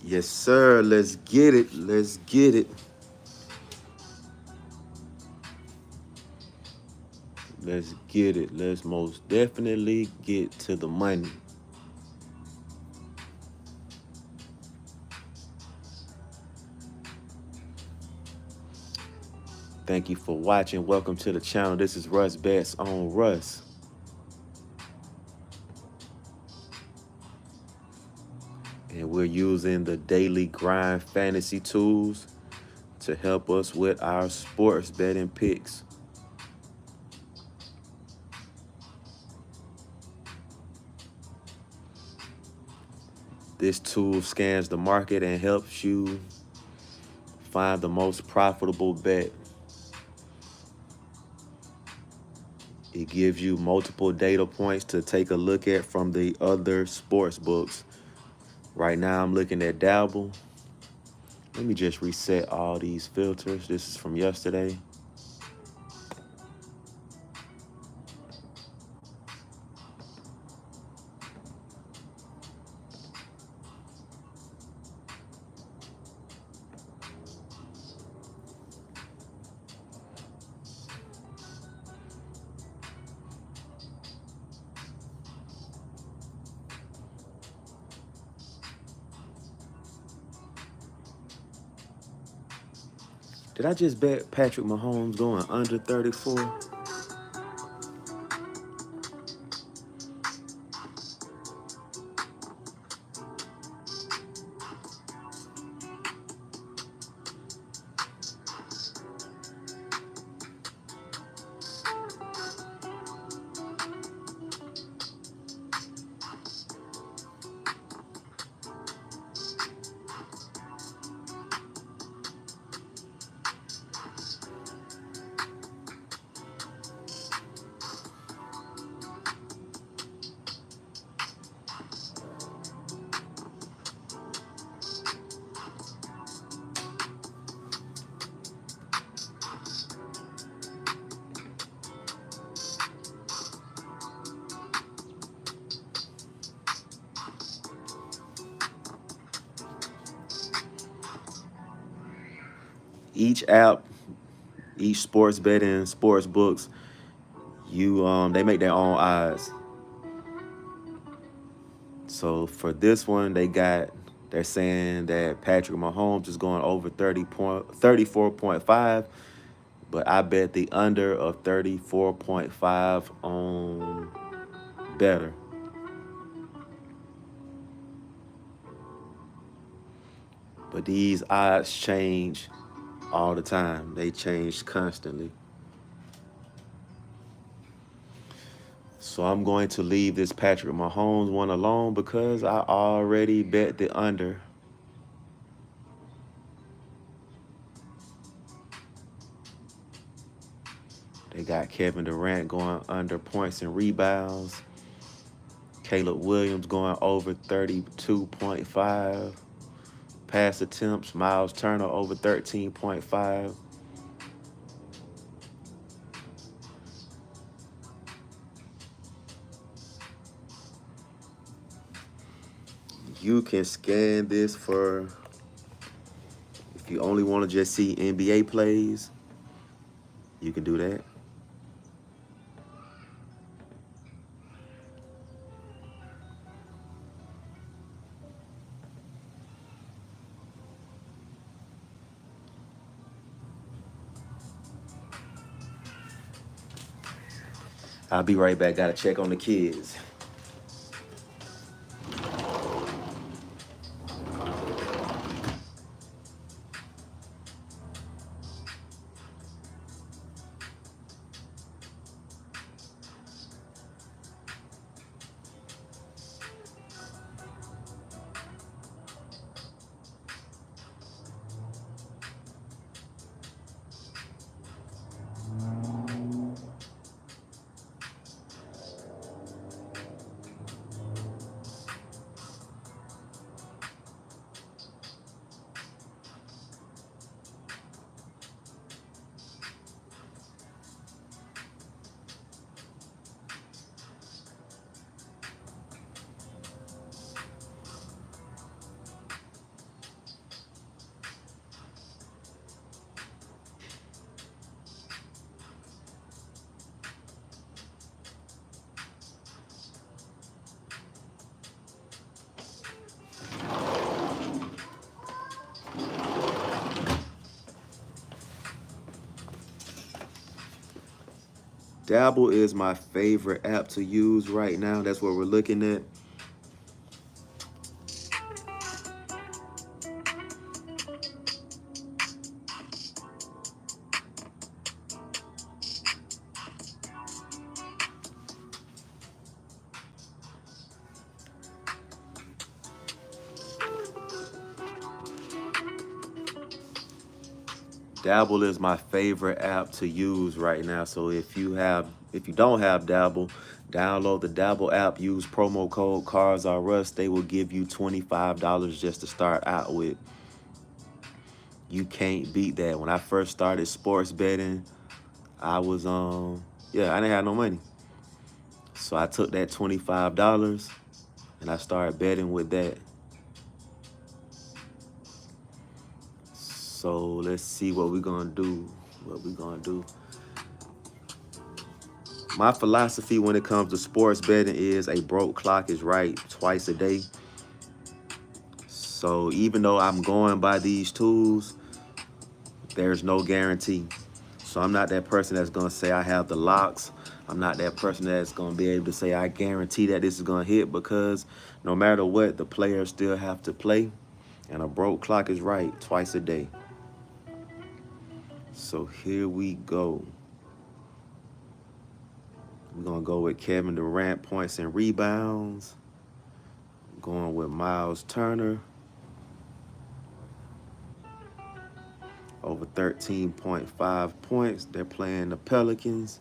Yes, sir. Let's get it. Let's get it. Let's get it. Let's most definitely get to the money. Thank you for watching. Welcome to the channel. This is Russ Bets on Russ. And we're using the Daily Grind fantasy tools to help us with our sports betting picks. This tool scans the market and helps you find the most profitable bet. It gives you multiple data points to take a look at from the other sports books. Right now I'm looking at Dabble. Let me just reset all these filters. This is from yesterday. Did I just bet Patrick Mahomes going under 34? Each app, each sports betting, sports books, they make their own odds. So for this one, they're saying that Patrick Mahomes is going over 34.5, but I bet the under of 34.5 on Betr. But these odds change all the time. They change constantly. So I'm going to leave this Patrick Mahomes one alone because I already bet the under. They got Kevin Durant going under points and rebounds. Caleb Williams going over 32.5. Pass attempts, Miles Turner over 13.5. You can scan this for, if you only want to just see NBA plays, you can do that. I'll be right back. Got to check on the kids. Dabble is my favorite app to use right now. That's what we're looking at. Dabble is my favorite app to use right now. So if you don't have Dabble, download the Dabble app, use promo code CARSRUS. They will give you $25 just to start out with. You can't beat that. When I first started sports betting, I was yeah, I didn't have no money. So I took that $25 and I started betting with that. So let's see what we're gonna do. My philosophy when it comes to sports betting is a broke clock is right twice a day. So even though I'm going by these tools, there's no guarantee. So I'm not that person that's gonna say I have the locks. I'm not that person that's gonna be able to say I guarantee that this is gonna hit, because no matter what, the players still have to play, and a broke clock is right twice a day. So here we go. We're gonna go with Kevin Durant points and rebounds. Going with Miles Turner over 13.5 points. They're playing the Pelicans.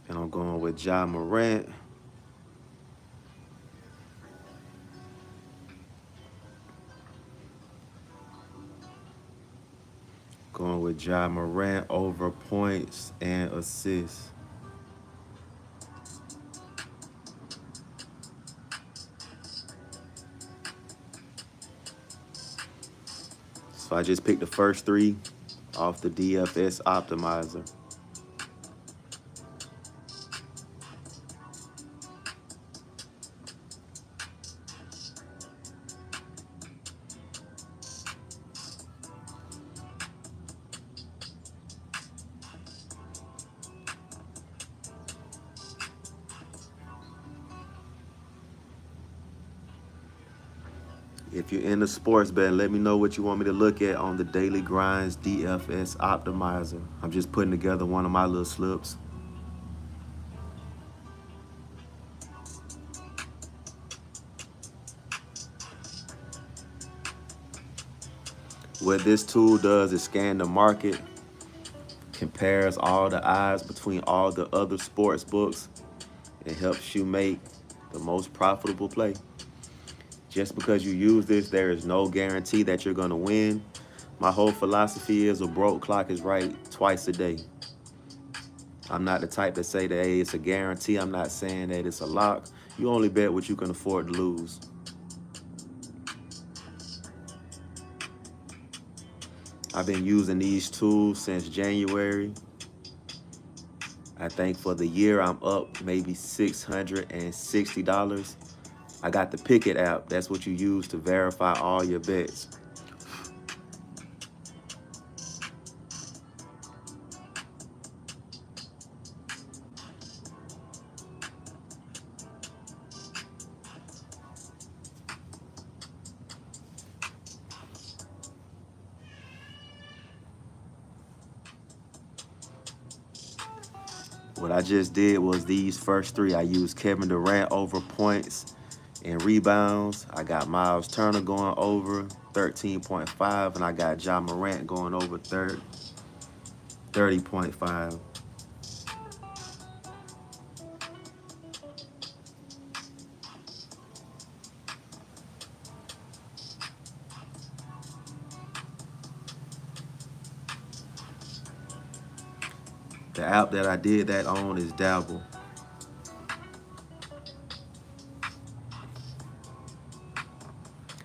And I'm going with Ja Morant. Going with Ja Morant over points and assists. So I just picked the first three off the DFS optimizer. If you're into sports betting, let me know what you want me to look at on the Daily Grind's DFS optimizer. I'm just putting together one of my little slips. What this tool does is scan the market, compares all the odds between all the other sports books, and helps you make the most profitable play. Just because you use this, there is no guarantee that you're gonna win. My whole philosophy is a broke clock is right twice a day. I'm not the type to say that, hey, it's a guarantee. I'm not saying that it's a lock. You only bet what you can afford to lose. I've been using these tools since January. I think for the year, I'm up maybe $660. I got the Pikkit app. That's what you use to verify all your bets. What I just did was these first three. I used Kevin Durant over points and rebounds. I got Miles Turner going over 13.5, and I got Ja Morant going over 30.5. The app that I did that on is Dabble.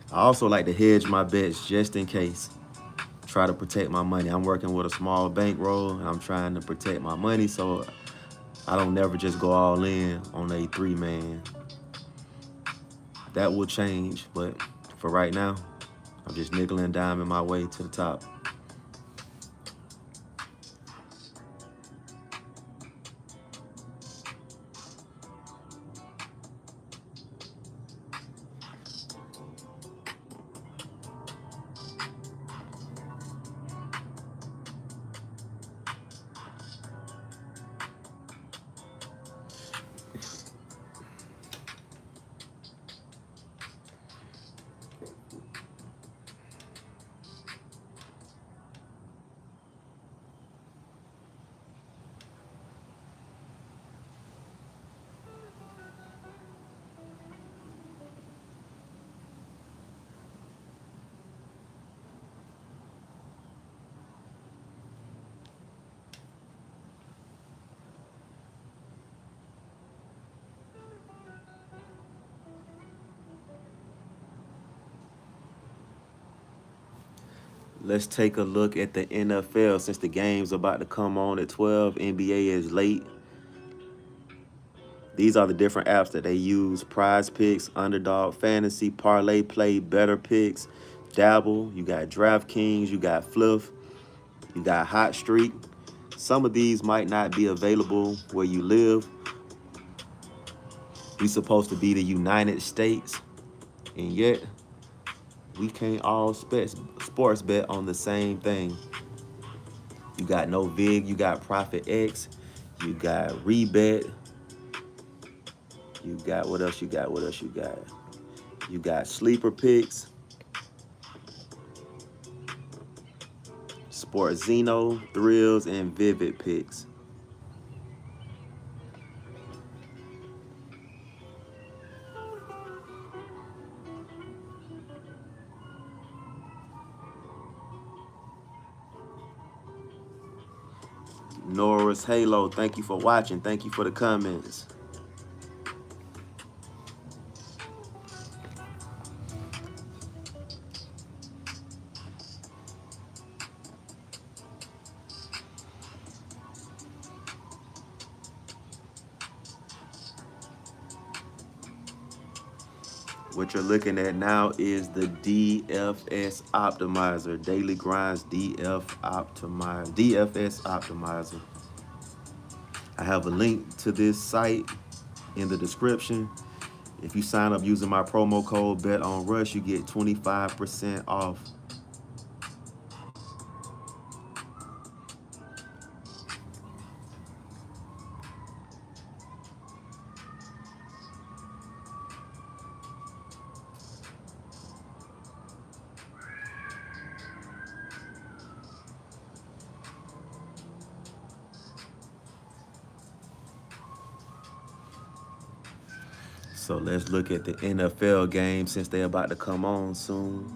I also like to hedge my bets just in case. Try to protect my money. I'm working with a small bankroll, and I'm trying to protect my money so I don't never just go all in on a three-man. That will change, but for right now, I'm just nickel and diming my way to the top. Let's take a look at the NFL since the game's about to come on at 12. NBA is late. These are the different apps that they use: PrizePicks, Underdog, Fantasy, Parlay, Play, Betr Picks, Dabble. You got DraftKings, you got Fliff, you got Hot Streak. Some of these might not be available where you live. We supposed to be the United States, and yet we can't all sports bet on the same thing. You got No Vig, you got Profit X, you got Rebet, you got what else you got? What else you got? You got Sleeper Picks, Sports Zeno, Thrills, and Vivid Picks. Norris Halo, thank you for watching. Thank you for the comments. What you're looking at now is the DFS Optimizer, DailyGrind's DFS Optimizer. I have a link to this site in the description. If you sign up using my promo code BetOnRush, you get 25% off. So let's look at the NFL game since they're about to come on soon.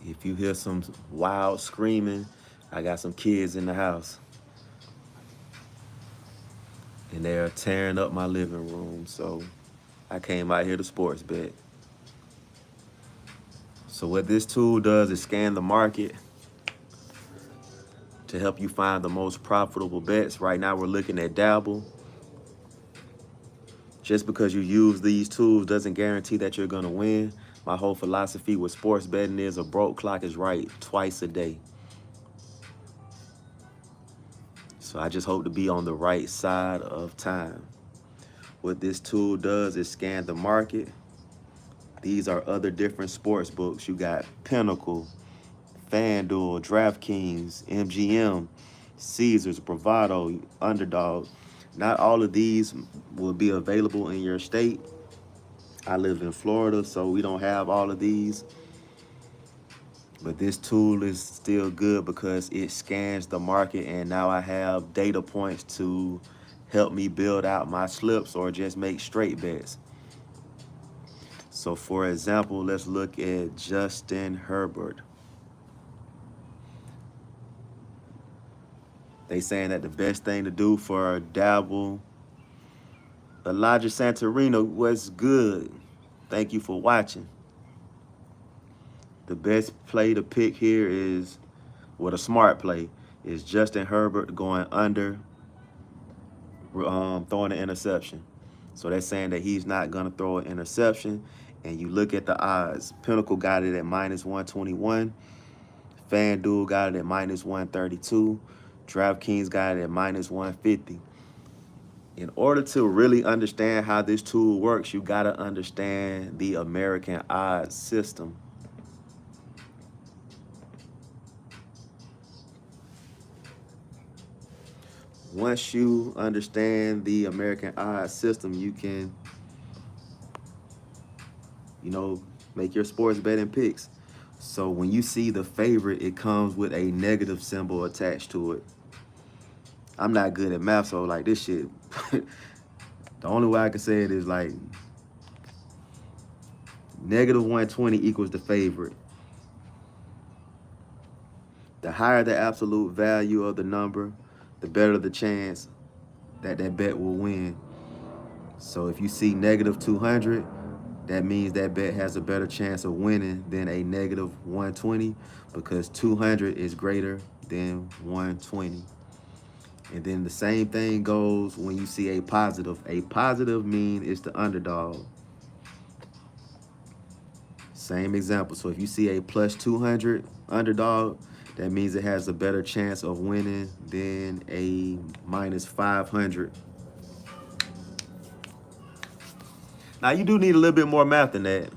If you hear some wild screaming, I got some kids in the house. And they're tearing up my living room, so I came out here to sports bet. So what this tool does is scan the market to help you find the most profitable bets. Right now we're looking at Dabble. Just because you use these tools doesn't guarantee that you're gonna win. My whole philosophy with sports betting is a broke clock is right twice a day. So I just hope to be on the right side of time. What this tool does is scan the market. These are other different sports books. You got Pinnacle, FanDuel, DraftKings, MGM, Caesars, Bravado, Underdog. Not all of these will be available in your state. I live in Florida, so we don't have all of these. But this tool is still good because it scans the market, and now I have data points to help me build out my slips or just make straight bets. So for example, let's look at Justin Herbert. They saying that the best thing to do for Dabble, Elijah Santorino, was good. Thank you for watching. The best play to pick here is, well, a smart play is Justin Herbert going under, throwing an interception. So they're saying that he's not going to throw an interception. And you look at the odds. Pinnacle got it at -121. FanDuel got it at -132. DraftKings got it at -150. In order to really understand how this tool works, you got to understand the American odds system. Once you understand the American odds system, you can, make your sports betting picks. So when you see the favorite, it comes with a negative symbol attached to it. I'm not good at math, so like this shit, the only way I can say it is like -120 equals the favorite. The higher the absolute value of the number, the better the chance that that bet will win. So if you see negative 200, that means that bet has a better chance of winning than a negative 120 because 200 is greater than 120. And then the same thing goes when you see a positive. A positive mean it's the underdog. Same example. So if you see a plus 200 underdog, that means it has a better chance of winning than a minus 500. Now, you do need a little bit more math than that.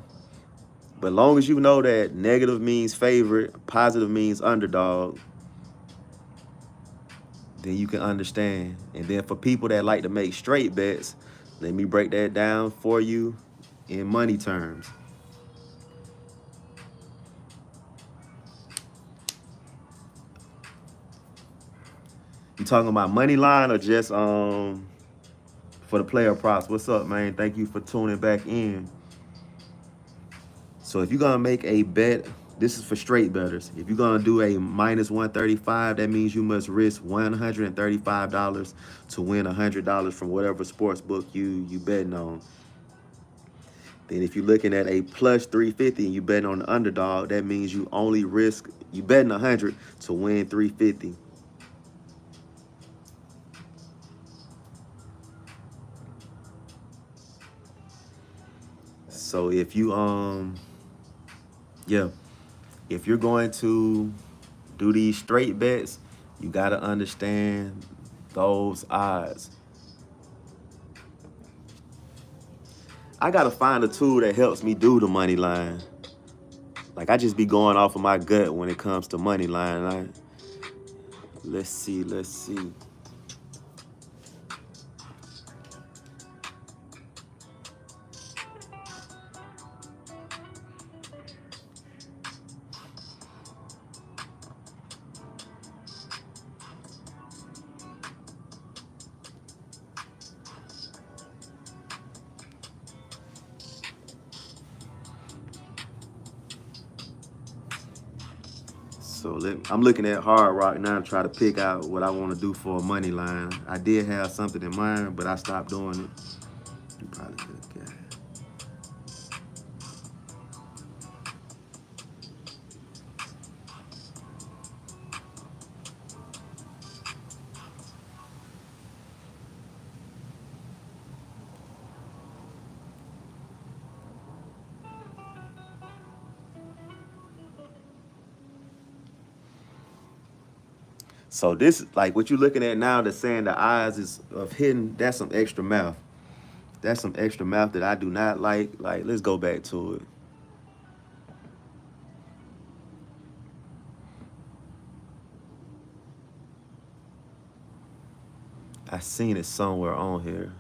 But long as you know that negative means favorite, positive means underdog, then you can understand. And then for people that like to make straight bets, let me break that down for you in money terms. You talking about money line or just for the player props? What's up, man? Thank you for tuning back in. So if you're gonna make a bet, this is for straight bettors. If you're gonna do a minus 135, that means you must risk $135 to win $100 from whatever sports book you betting on. Then if you're looking at a plus 350 and you betting on the underdog, that means you only risk, you betting 100 to win 350. So if you if you're going to do these straight bets, you got to understand those odds. I got to find a tool that helps me do the money line. Like, I just be going off of my gut when it comes to money line. Let's see. So I'm looking at Hard Rock now to try to pick out what I want to do for a money line. I did have something in mind, but I stopped doing it. You probably could get it. So this, like what you're looking at now, that's saying the odds is of hitting, that's some extra math. That's some extra math that I do not like. Like, let's go back to it. I seen it somewhere on here.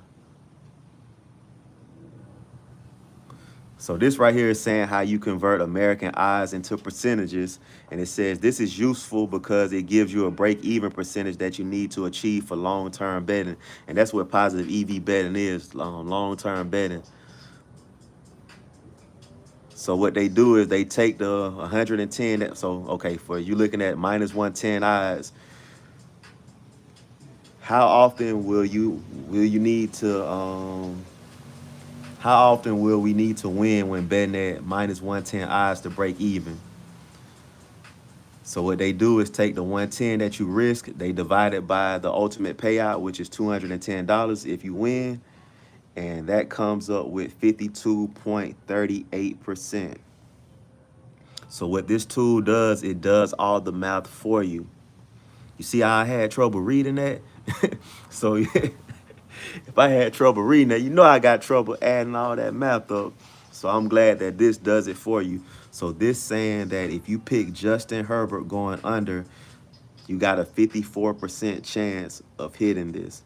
So this right here is saying how you convert American odds into percentages. And it says this is useful because it gives you a break-even percentage that you need to achieve for long-term betting. And that's what positive EV betting is, long-term betting. So what they do is they take the 110. So, okay, for you looking at minus 110 odds, how often will you need to how often will we need to win when betting at minus 110 odds to break even? So what they do is take the 110 that you risk, they divide it by the ultimate payout, which is $210 if you win, and that comes up with 52.38%. So what this tool does, it does all the math for you. You see how I had trouble reading that? So if I had trouble reading that, you know I got trouble adding all that math up. So I'm glad that this does it for you. So this saying that if you pick Justin Herbert going under, you got a 54% chance of hitting this.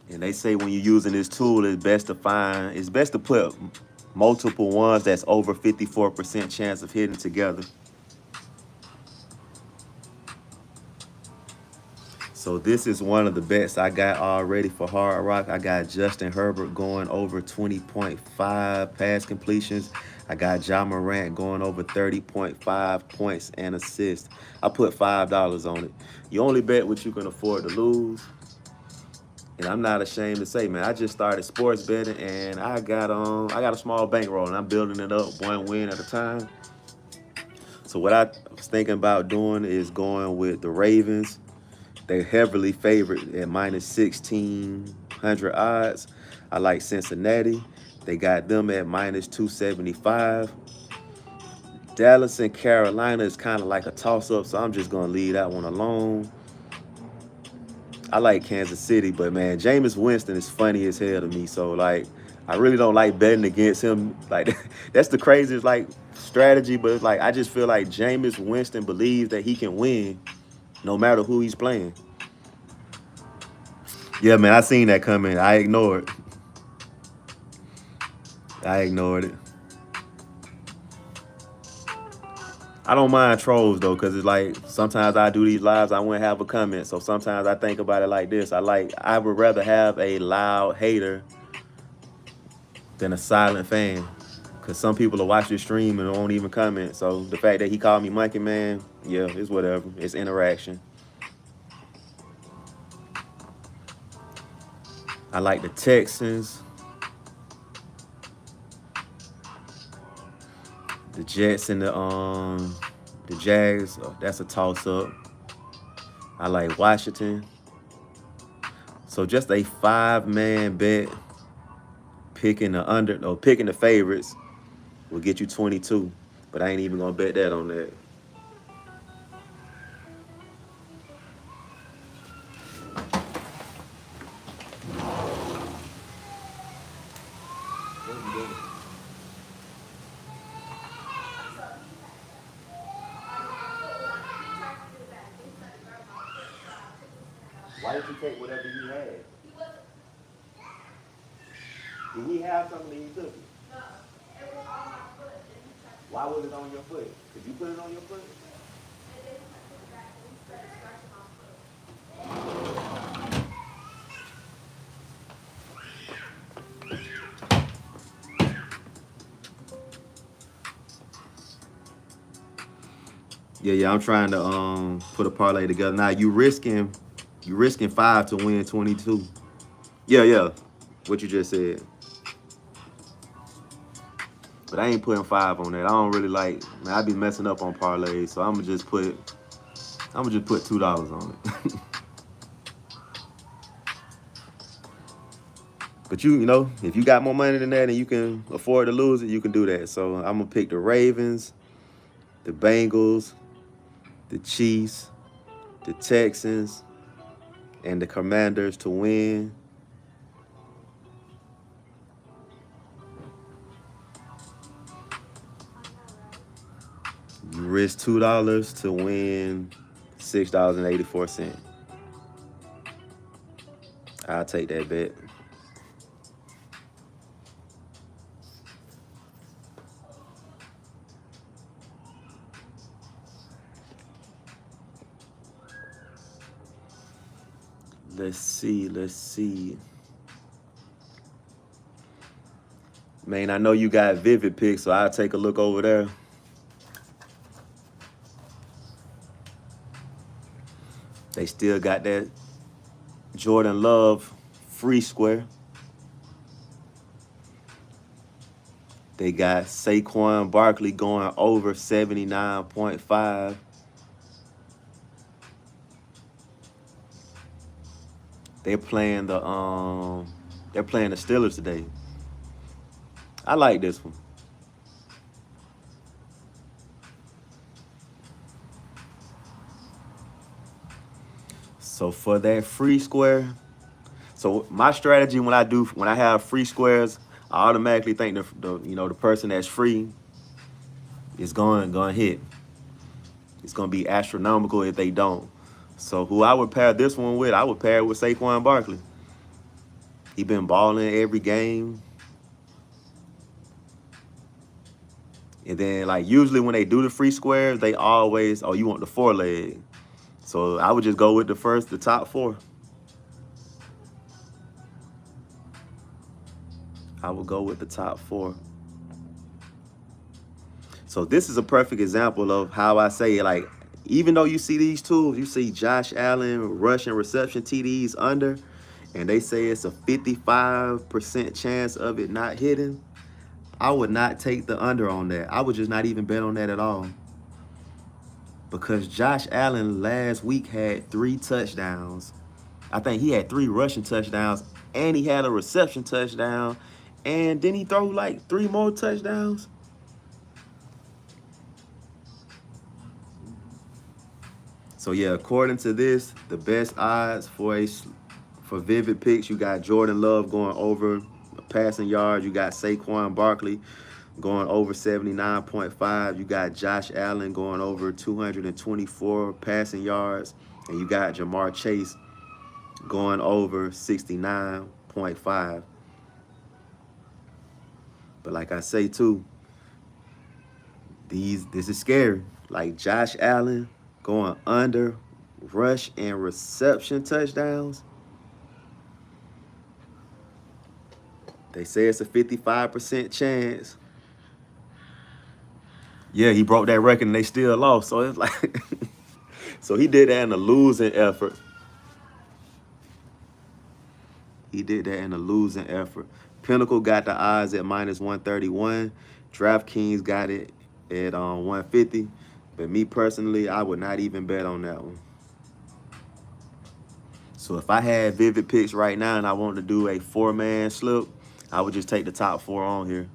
And they say when you're using this tool, it's best to put multiple ones that's over 54% chance of hitting together. So this is one of the bets I got already for Hard Rock. I got Justin Herbert going over 20.5 pass completions. I got Ja Morant going over 30.5 points and assists. I put $5 on it. You only bet what you can afford to lose. And I'm not ashamed to say, man, I just started sports betting and I got a small bankroll and I'm building it up one win at a time. So what I was thinking about doing is going with the Ravens. They're heavily favored at minus 1,600 odds. I like Cincinnati. They got them at minus 275. Dallas and Carolina is kind of like a toss-up, so I'm just going to leave that one alone. I like Kansas City, but, man, Jameis Winston is funny as hell to me. So, like, I really don't like betting against him. Like, that's the craziest, like, strategy. But, it's like, I just feel like Jameis Winston believes that he can win no matter who he's playing. Yeah, man, I seen that coming. I ignored it. I don't mind trolls, though, because it's like sometimes I do these lives, I wouldn't have a comment. So sometimes I think about it like this. I would rather have a loud hater than a silent fan. Because some people will watch this stream and won't even comment. So the fact that he called me Monkey Man, yeah, it's whatever. It's interaction. I like the Texans. The Jets and the Jags, that's a toss-up. I like Washington. So just a 5-man bet, picking the favorites will get you 22. But I ain't even gonna bet that on that. Why did you take whatever you had? Did he have something that he took it? No, it was on my foot. Why was it on your foot? Did you put it on your foot? Yeah, I'm trying to put a parlay together. Now you risking 5 to win 22. Yeah. What you just said. But I ain't putting 5 on that. I don't really like, man, I be messing up on parlays, so I'm gonna just put $2 on it. But you know, if you got more money than that and you can afford to lose it, you can do that. So I'm gonna pick the Ravens, the Bengals, the Chiefs, the Texans, and the Commanders to win. You risk $2 to win $6.84. I'll take that bet. Let's see. Man, I know you got Vivid Picks, so I'll take a look over there. They still got that Jordan Love free square. They got Saquon Barkley going over 79.5. They're playing the Steelers today. I like this one. So for that free square, so my strategy when I have free squares, I automatically think the person that's free is going to hit. It's going to be astronomical if they don't. So who I would pair this one with, I would pair it with Saquon Barkley. He been balling every game. And then, like, usually when they do the free squares, they always, you want the 4-leg. So I would just go with the top 4. I would go with the top 4. So this is a perfect example of how I say, like, even though you see these tools, you see Josh Allen rushing reception TDs under, and they say it's a 55% chance of it not hitting, I would not take the under on that. I would just not even bet on that at all. Because Josh Allen last week had 3 touchdowns. I think he had 3 rushing touchdowns, and he had a reception touchdown. And didn't he throw like 3 more touchdowns? So yeah, according to this, the best odds for Vivid Picks, you got Jordan Love going over passing yards. You got Saquon Barkley going over 79.5. You got Josh Allen going over 224 passing yards. And you got Jamar Chase going over 69.5. But like I say too, this is scary. Like Josh Allen going under rush and reception touchdowns. They say it's a 55% chance. Yeah, he broke that record and they still lost. So it's like, so he did that in a losing effort. He did that in a losing effort. Pinnacle got the odds at -131. DraftKings got it at 150. But me personally, I would not even bet on that one. So if I had Vivid Picks right now and I wanted to do a 4-man slip, I would just take the top 4 on here.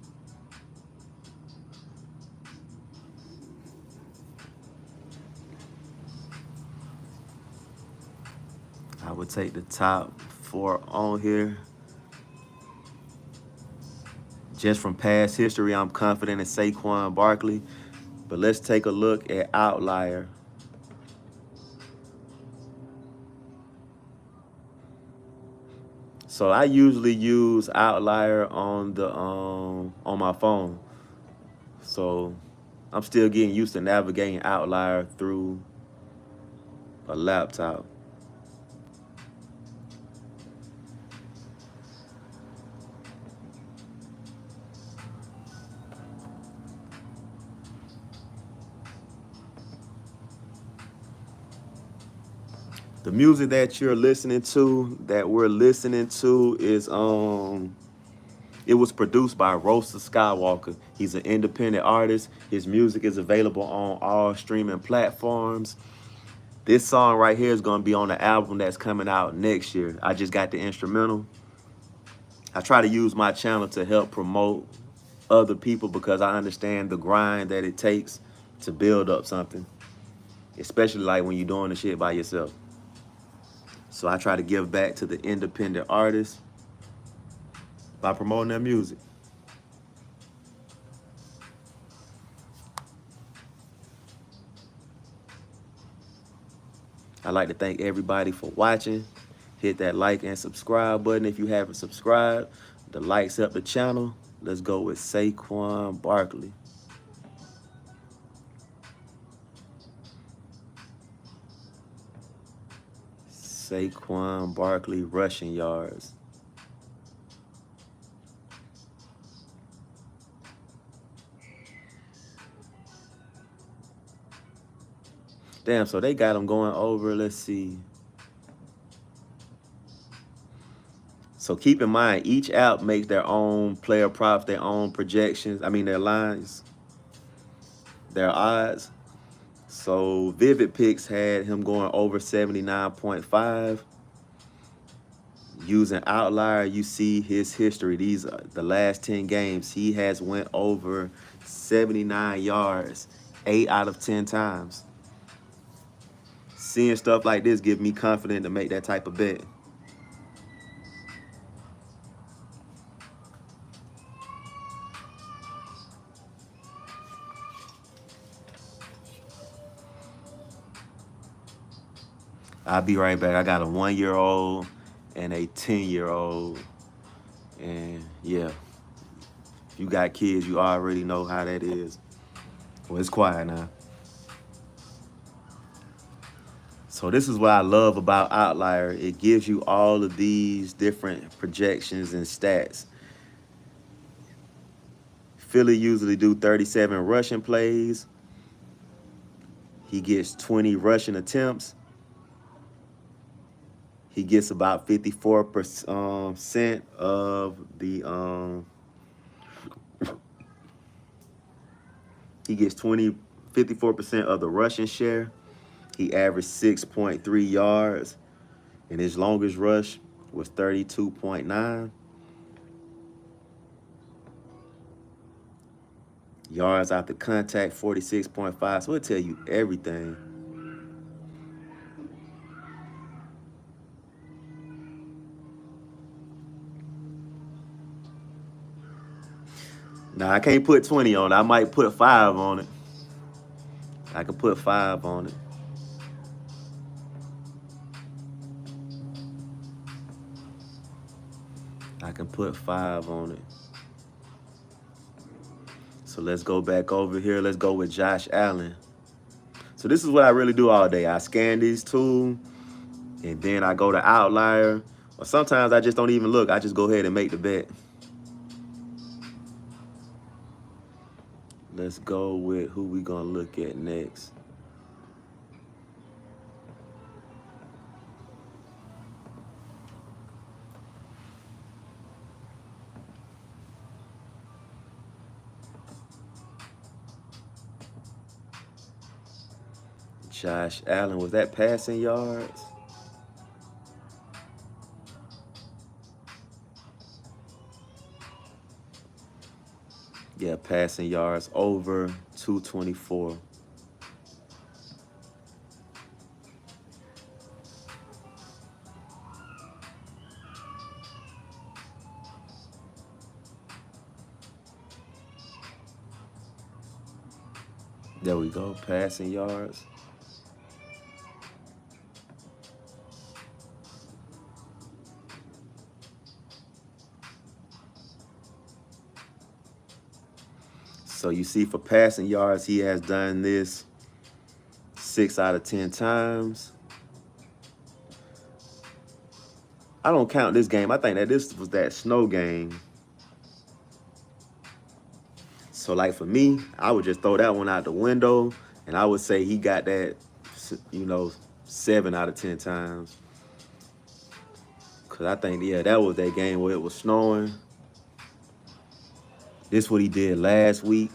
I would take the top 4 on here. Just from past history, I'm confident in Saquon Barkley. But let's take a look at Outlier. So I usually use Outlier on the on my phone. So I'm still getting used to navigating Outlier through a laptop. The music that you're listening to, that we're listening to, is it was produced by Roaster Skywalker. He's an independent artist. His music is available on all streaming platforms. This song right here is gonna be on the album that's coming out next year. I just got the instrumental. I try to use my channel to help promote other people because I understand the grind that it takes to build up something, especially like when you're doing the shit by yourself. So I try to give back to the independent artists by promoting their music. I'd like to thank everybody for watching. Hit that like and subscribe button if you haven't subscribed. The likes help the channel. Let's go with Saquon Barkley. Saquon Barkley rushing yards. Damn, so they got him going over, let's see. So keep in mind, each app makes their own player props, their own projections. I mean, their lines, their odds. So Vivid Picks had him going over 79.5. Using Outlier, you see his history. These are the last 10 games. He has went over 79 yards 8 out of 10 times. Seeing stuff like this gives me confidence to make that type of bet. I'll be right back. I got a 1-year-old and a 10-year-old. And yeah, if you got kids, you already know how that is. Well, it's quiet now. So this is what I love about Outlier. It gives you all of these different projections and stats. Philly usually do 37 rushing plays. He gets 20 rushing attempts. He gets about 54% of the he gets 54% of the rushing share. He averaged 6.3 yards, and his longest rush was 32.9. Yards after contact, 46.5. So it'll tell you everything. Now, I can't put 20 on it. I might put 5 on it. I can put 5 on it. I can put 5 on it. So let's go back over here. Let's go with Josh Allen. So this is what I really do all day. I scan these two, and then I go to Outlier. Or sometimes I just don't even look. I just go ahead and make the bet. Let's go with who we gonna look at next. Josh Allen, was that passing yards? Yeah, passing yards over 224. There we go, passing yards. So you see for passing yards, he has done this 6 out of 10 times. I don't count this game. I think that this was that snow game. So like for me, I would just throw that one out the window, and I would say he got that, 7 out of 10 times. Because I think, yeah, that was that game where it was snowing. This is what he did last week.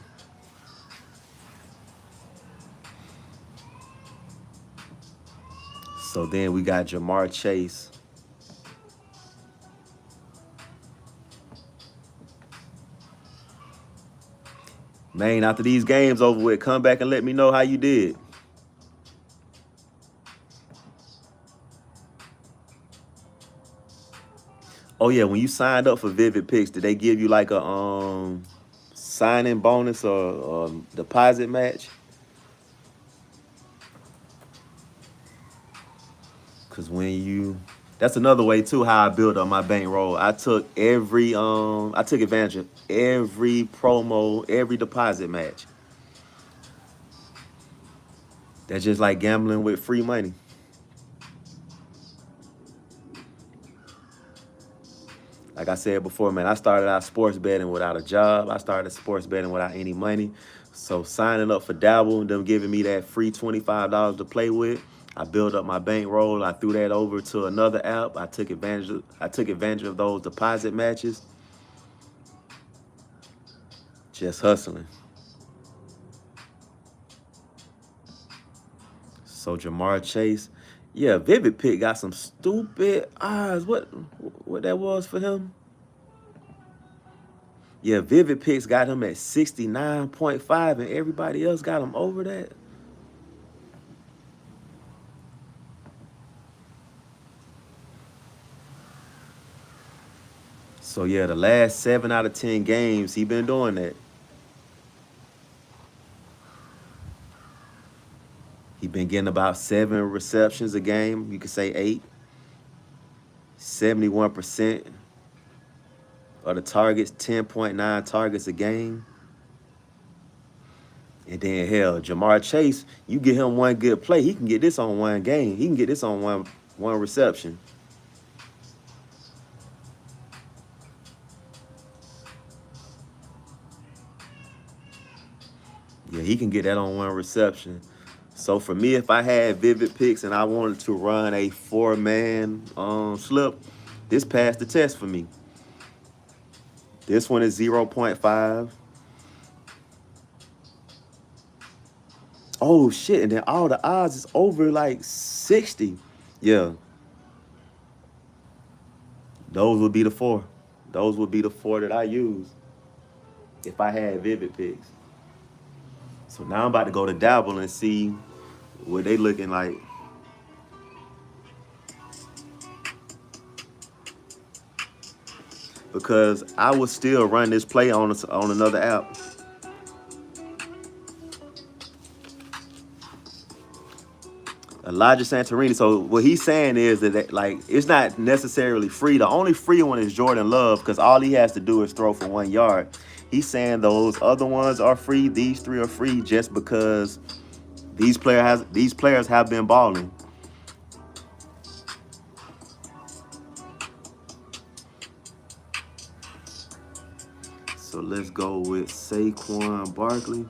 So then we got Jamar Chase. Man, after these games over with, come back and let me know how you did. Oh yeah, when you signed up for Vivid Picks, did they give you like a sign-in bonus or deposit match? Cause that's another way too how I build up my bankroll. I took advantage of every promo, every deposit match. That's just like gambling with free money. Like I said before, man, I started out sports betting without a job. I started sports betting without any money. So signing up for Dabble and them giving me that free $25 to play with, I built up my bankroll. I threw that over to another app. I took advantage of those deposit matches. Just hustling. So Jamar Chase, yeah, Vivid Pick got some stupid odds. What that was for him? Yeah, Vivid Picks got him at 69.5, and everybody else got him over that. So yeah, the last 7 out of 10 games, he been doing that. He been getting about 7 receptions a game. You could say 8. 71% of the targets, 10.9 targets a game. And then hell, Jamar Chase, you get him one good play, he can get this on one game. He can get this on one reception. Yeah, he can get that on one reception. So for me, if I had Vivid Picks and I wanted to run a 4-man slip, this passed the test for me. This one is 0.5. Oh shit, and then all the odds is over like 60. Yeah, those would be the 4. Those would be the 4 that I use if I had Vivid Picks. So now I'm about to go to Dabble and see what they looking like. Because I would still run this play on another app. Elijah Santorini. So what he's saying is that like it's not necessarily free. The only free one is Jordan Love because all he has to do is throw for 1 yard. He's saying those other ones are free. These 3 are free just because these players have been balling. So let's go with Saquon Barkley.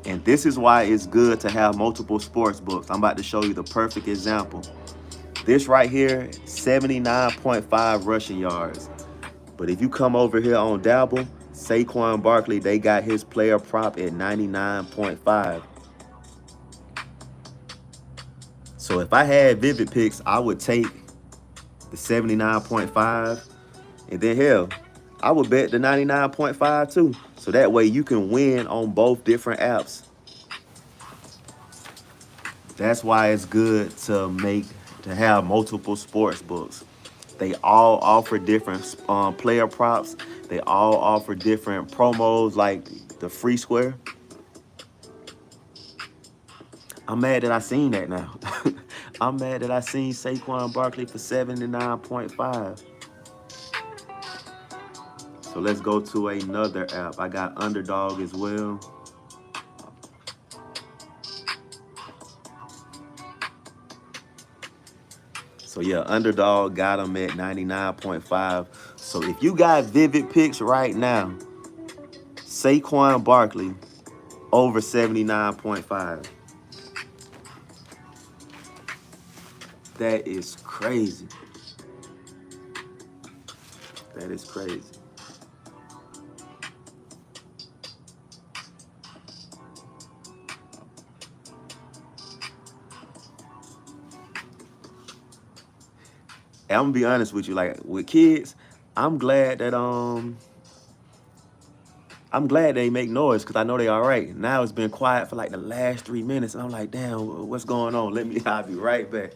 And this is why it's good to have multiple sports books. I'm about to show you the perfect example. This right here, 79.5 rushing yards. But if you come over here on Dabble, Saquon Barkley, they got his player prop at 99.5. So if I had Vivid Picks, I would take the 79.5. And then hell, I would bet the 99.5 too. So that way you can win on both different apps. That's why it's good to have multiple sports books. They all offer different player props. They all offer different promos like the free square. I'm mad that I seen that now. I'm mad that I seen Saquon Barkley for 79.5. So let's go to another app. I got Underdog as well. So yeah, Underdog got him at 99.5. So if you got Vivid Picks right now, Saquon Barkley over 79.5. That is crazy. That is crazy. And I'm gonna be honest with you, like with kids, I'm glad they make noise because I know they all right. Now it's been quiet for like the last 3 minutes, and I'm like, damn, what's going on? I'll be right back.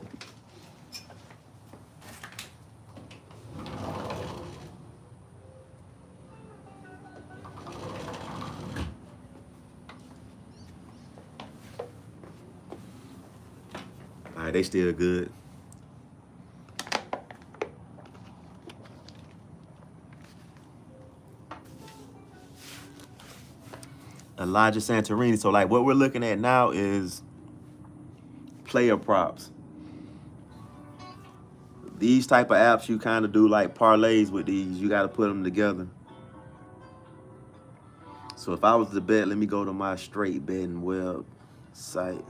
All right, they still good. Elijah Santorini. So like what we're looking at now is player props. These type of apps, you kind of do like parlays with these. You got to put them together. So if I was to bet, let me go to my straight betting website.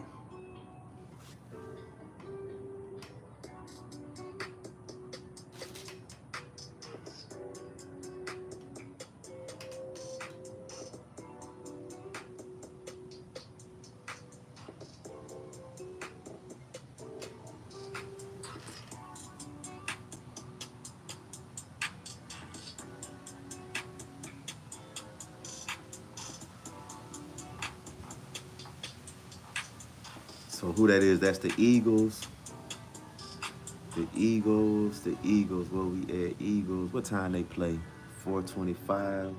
So who that is, that's the Eagles. The Eagles. Where we at? Eagles. What time they play? 4:25.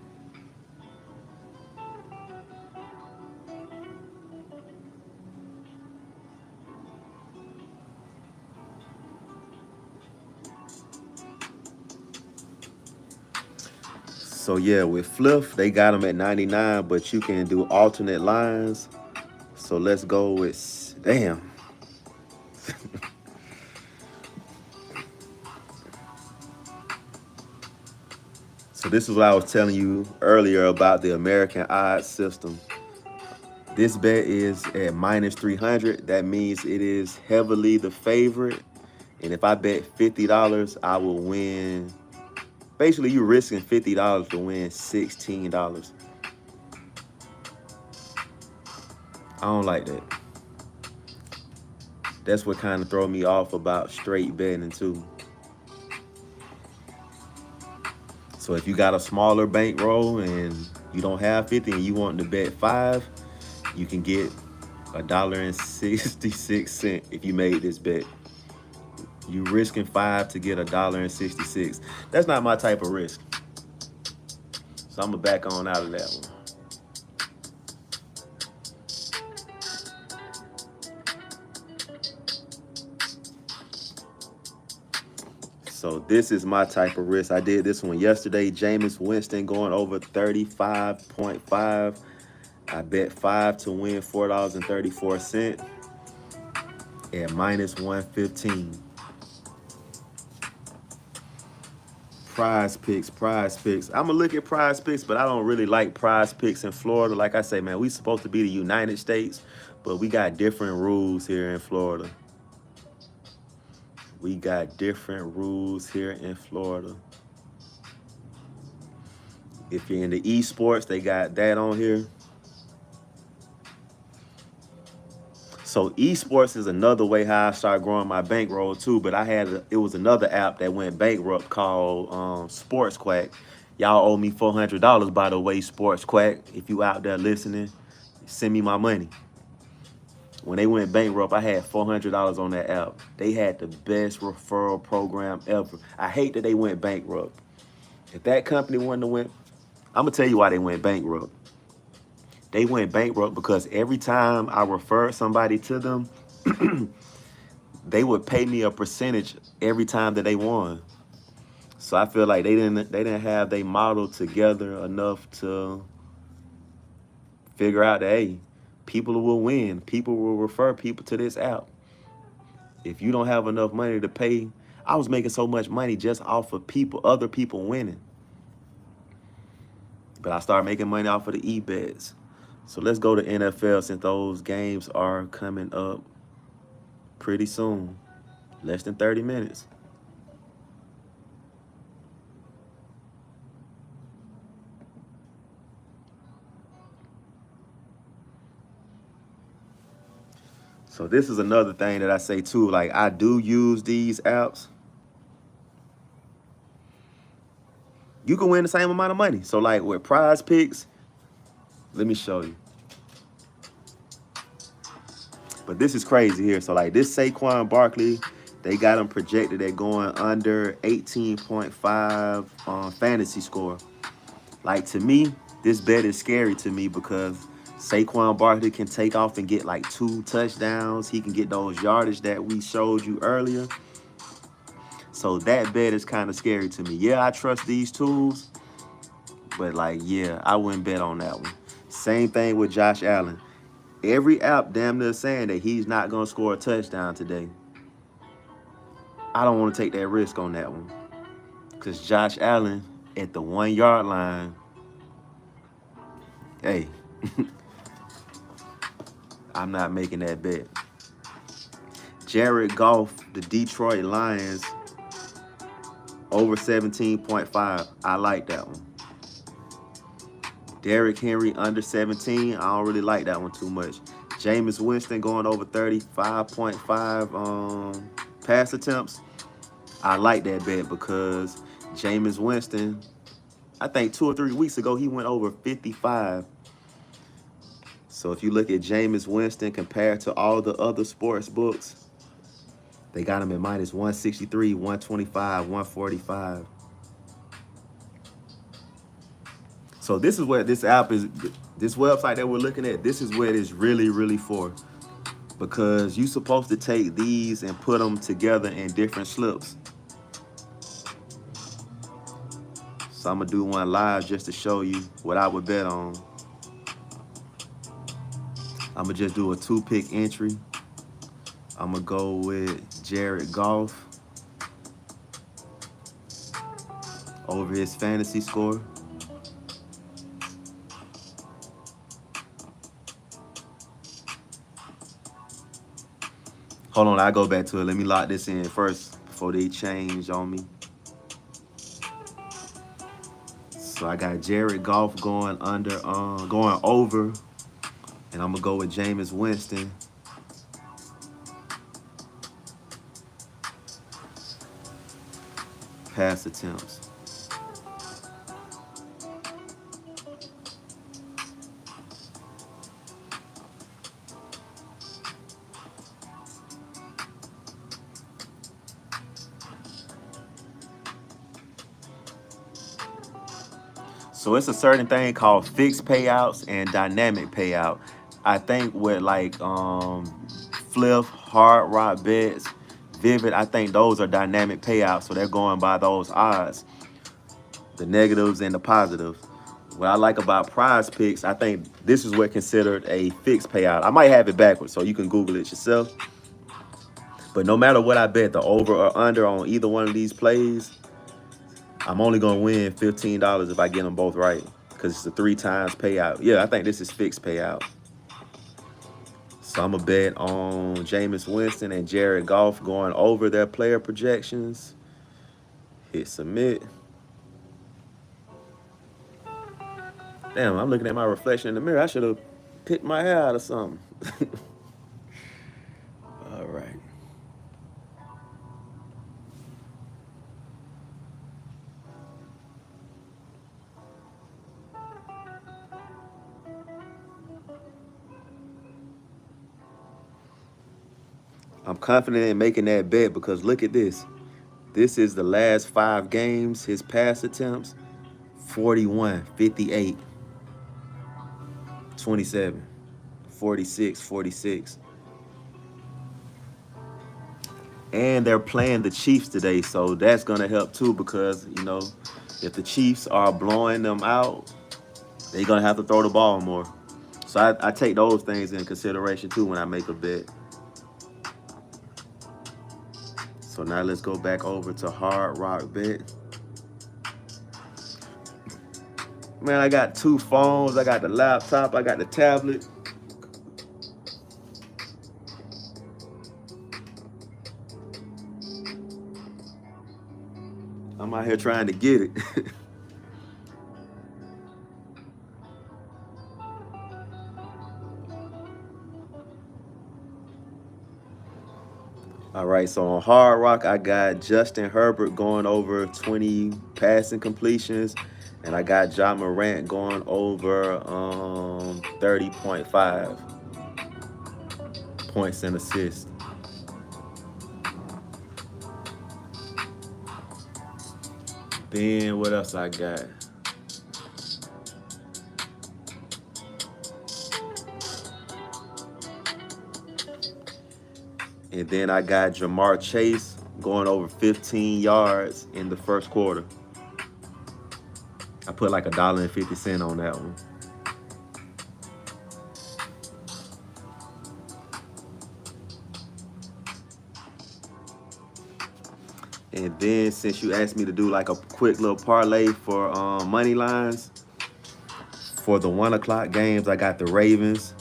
So yeah, with Fliff, they got them at 99, but you can do alternate lines. So let's go with, damn. So this is what I was telling you earlier about the American odds system. This bet is at minus 300. That means it is heavily the favorite. And if I bet $50, I will win. Basically, you're risking $50 to win $16. I don't like that. That's what kind of throw me off about straight betting too. So if you got a smaller bankroll and you don't have 50 and you want to bet 5, you can get $1.66 if you made this bet. You risking 5 to get $1.66. That's not my type of risk. So I'm gonna back on out of that one. So this is my type of risk. I did this one yesterday. Jameis Winston going over 35.5. I bet 5 to win $4.34 at minus 115. PrizePicks. I'm gonna look at PrizePicks, but I don't really like PrizePicks in Florida. Like I say, man, we supposed to be the United States, but we got different rules here in Florida. We got different rules here in Florida. If you're into esports, they got that on here. So esports is another way how I started growing my bankroll too. But it was another app that went bankrupt called Sports Quack. Y'all owe me $400, by the way, Sports Quack. If you out there listening, send me my money. When they went bankrupt, I had $400 on that app. They had the best referral program ever. I hate that they went bankrupt. If that company wouldn't have went, I'm gonna tell you why they went bankrupt. They went bankrupt because every time I referred somebody to them, they would pay me a percentage every time that they won. So I feel like they didn't have their model together enough to figure out that, hey, people will win. People will refer people to this app. If you don't have enough money to pay, I was making so much money just off of other people winning. But I started making money off of the e-bets. So let's go to NFL since those games are coming up pretty soon. Less than 30 minutes. So this is another thing that I say too. Like, I do use these apps. You can win the same amount of money. So like with PrizePicks, let me show you. But this is crazy here. So like this Saquon Barkley, they got him projected at going under 18.5 on fantasy score. Like, to me, this bet is scary to me because Saquon Barkley can take off and get like 2 touchdowns. He can get those yardage that we showed you earlier. So that bet is kind of scary to me. Yeah, I trust these tools, but like, yeah, I wouldn't bet on that one. Same thing with Josh Allen. Every app damn near saying that he's not going to score a touchdown today. I don't want to take that risk on that one. Because Josh Allen at the 1-yard line, hey, I'm not making that bet. Jared Goff, the Detroit Lions, over 17.5. I like that one. Derrick Henry under 17. I don't really like that one too much. Jameis Winston going over 35.5 pass attempts. I like that bet because Jameis Winston, I think 2 or 3 weeks ago, he went over 55. So if you look at Jameis Winston compared to all the other sports books, they got him at minus 163, 125, 145. So this is where this app is, this website that we're looking at, this is where it is really, really for. Because you're supposed to take these and put them together in different slips. So I'm gonna do one live just to show you what I would bet on. I'm gonna just do a 2-pick entry. I'm gonna go with Jared Goff over his fantasy score. Hold on, I'll go back to it. Let me lock this in first before they change on me. So I got Jared Goff going over, and I'm gonna go with Jameis Winston. Pass attempts. So it's a certain thing called fixed payouts and dynamic payout. I think with like Fliff, Hard Rock Bets, Vivid, I think those are dynamic payouts. So they're going by those odds, the negatives and the positives. What I like about PrizePicks, I think this is what considered a fixed payout. I might have it backwards, so you can Google it yourself. But no matter what I bet, the over or under on either one of these plays, I'm only going to win $15 if I get them both right, because it's a 3 times payout. Yeah, I think this is fixed payout. So I'm going to bet on Jameis Winston and Jared Goff going over their player projections. Hit submit. Damn, I'm looking at my reflection in the mirror. I should have picked my hair out or something. All right. I'm confident in making that bet because look at this. This is the last 5 games. His pass attempts, 41, 58, 27, 46, 46. And they're playing the Chiefs today, so that's going to help too because, you know, if the Chiefs are blowing them out, they're going to have to throw the ball more. So I take those things in consideration too when I make a bet. So now let's go back over to Hard Rock Bet. Man, I got 2 phones. I got the laptop. I got the tablet. I'm out here trying to get it. All right, so on Hard Rock, I got Justin Herbert going over 20 passing completions, and I got Ja Morant going over 30.5 points and assists. Then what else I got? And then I got Jamar Chase going over 15 yards in the first quarter. I put like $1.50 on that one. And then since you asked me to do like a quick little parlay for money lines, for the 1 o'clock games, I got the Ravens,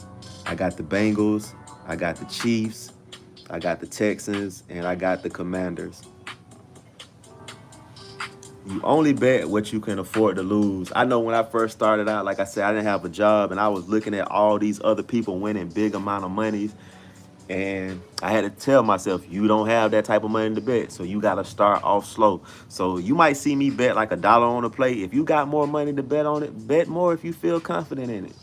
I got the Bengals, I got the Chiefs, I got the Texans, and I got the Commanders. You only bet what you can afford to lose. I know when I first started out, like I said, I didn't have a job, and I was looking at all these other people winning big amount of money, and I had to tell myself, you don't have that type of money to bet, so you got to start off slow. So you might see me bet like $1 on a play. If you got more money to bet on it, bet more if you feel confident in it.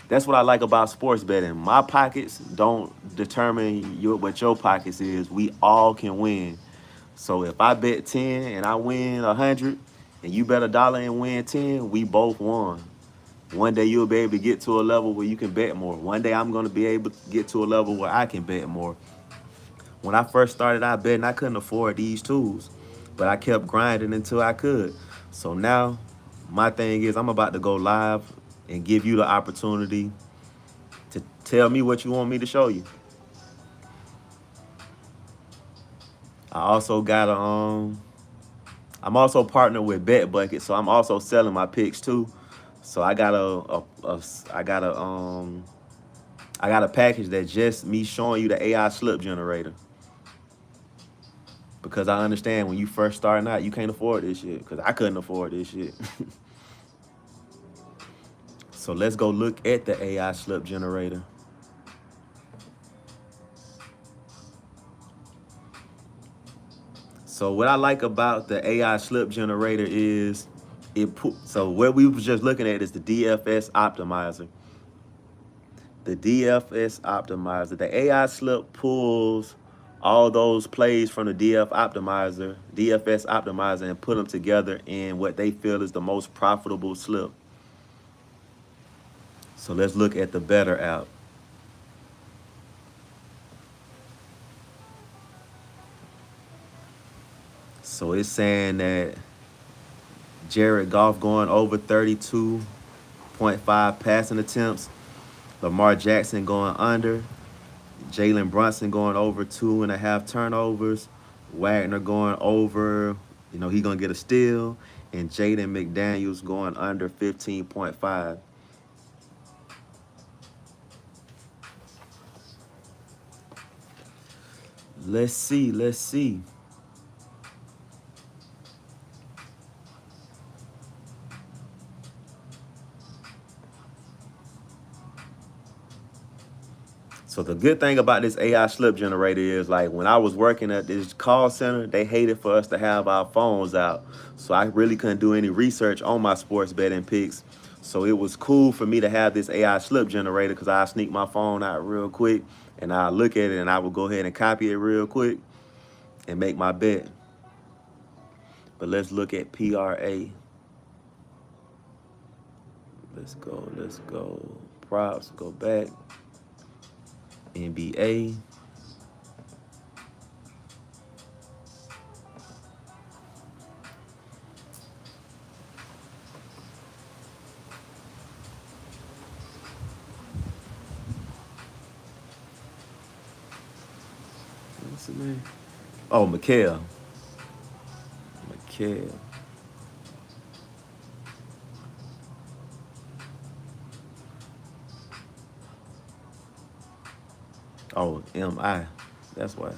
That's what I like about sports betting. My pockets don't determine what your pockets is. We all can win. So if I bet 10 and I win 100, and you bet $1 and win 10, we both won. One day you'll be able to get to a level where you can bet more. One day I'm going to be able to get to a level where I can bet more. When I first started out betting, I couldn't afford these tools, but I kept grinding until I could. So now, my thing is I'm about to go live and give you the opportunity to tell me what you want me to show you. I also got I'm also partnered with Bet Bucket, so I'm also selling my picks too. So I got I got a package that just me showing you the AI slip generator. Because I understand when you first starting out, you can't afford this shit. Because I couldn't afford this shit. So let's go look at the AI slip generator. So what I like about the AI slip generator is so what we was just looking at is the DFS optimizer. The DFS optimizer, the AI slip pulls all those plays from the DFS optimizer and put them together in what they feel is the most profitable slip. So let's look at the Betr app. So it's saying that Jared Goff going over 32.5 passing attempts. Lamar Jackson going under. Jalen Brunson going over 2.5 turnovers. Wagner going over, he going to get a steal. And Jaden McDaniels going under 15.5. Let's see. So the good thing about this AI slip generator is, like, when I was working at this call center, they hated for us to have our phones out. So I really couldn't do any research on my sports betting picks. So it was cool for me to have this AI slip generator because I sneak my phone out real quick and I look at it and I would go ahead and copy it real quick and make my bet. But let's look at PRA. Let's go. Props, go back. NBA. What's his name? Oh, Mikhail. Oh, MI. That's why.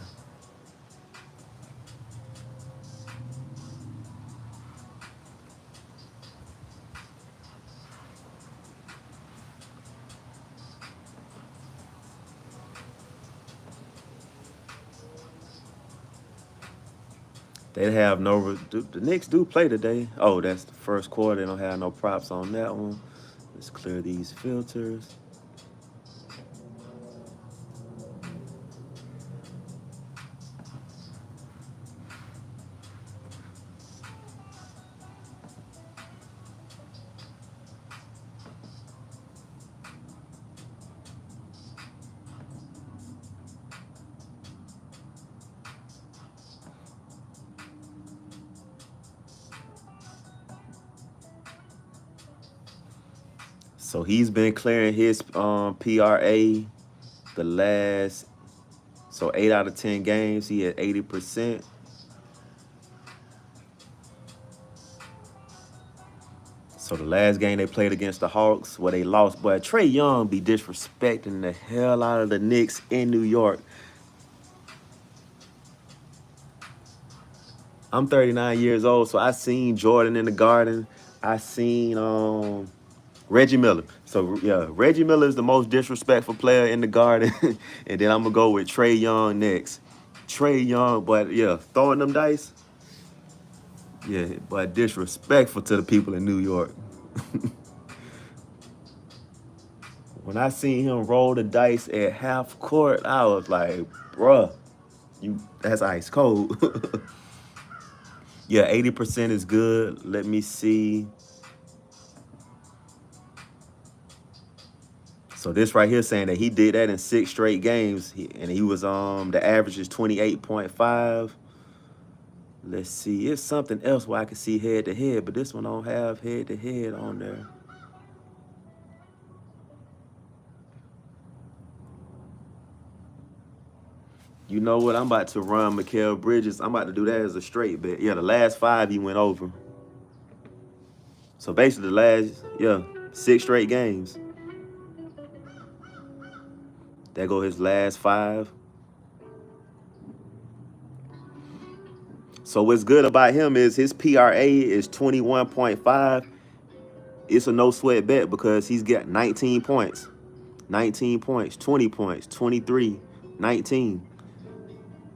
They have no. The Knicks do play today. Oh, that's the first quarter. They don't have no props on that one. Let's clear these filters. So he's been clearing his PRA the last 8 out of 10 games. He had 80%. So the last game they played against the Hawks, where they lost, but Trae Young be disrespecting the hell out of the Knicks in New York. I'm 39 years old, so I seen Jordan in the Garden. I seen Reggie Miller. So yeah, Reggie Miller is the most disrespectful player in the Garden, and then I'm gonna go with Trae Young next. Trae Young, but yeah, throwing them dice. Yeah, but disrespectful to the people in New York. When I seen him roll the dice at half court, I was like, bruh, that's ice cold. Yeah, 80% is good. Let me see. So this right here saying that he did that in 6 straight games, and he was the average is 28.5. Let's see. It's something else where I can see head-to-head, but this one don't have head-to-head on there. You know what? I'm about to run Mikal Bridges. I'm about to do that as a straight bet. Yeah, the last 5 he went over. So basically the last, 6 straight games. There go his last 5. So what's good about him is his PRA is 21.5. It's a no sweat bet because he's got 19 points. 19 points, 20 points, 23, 19.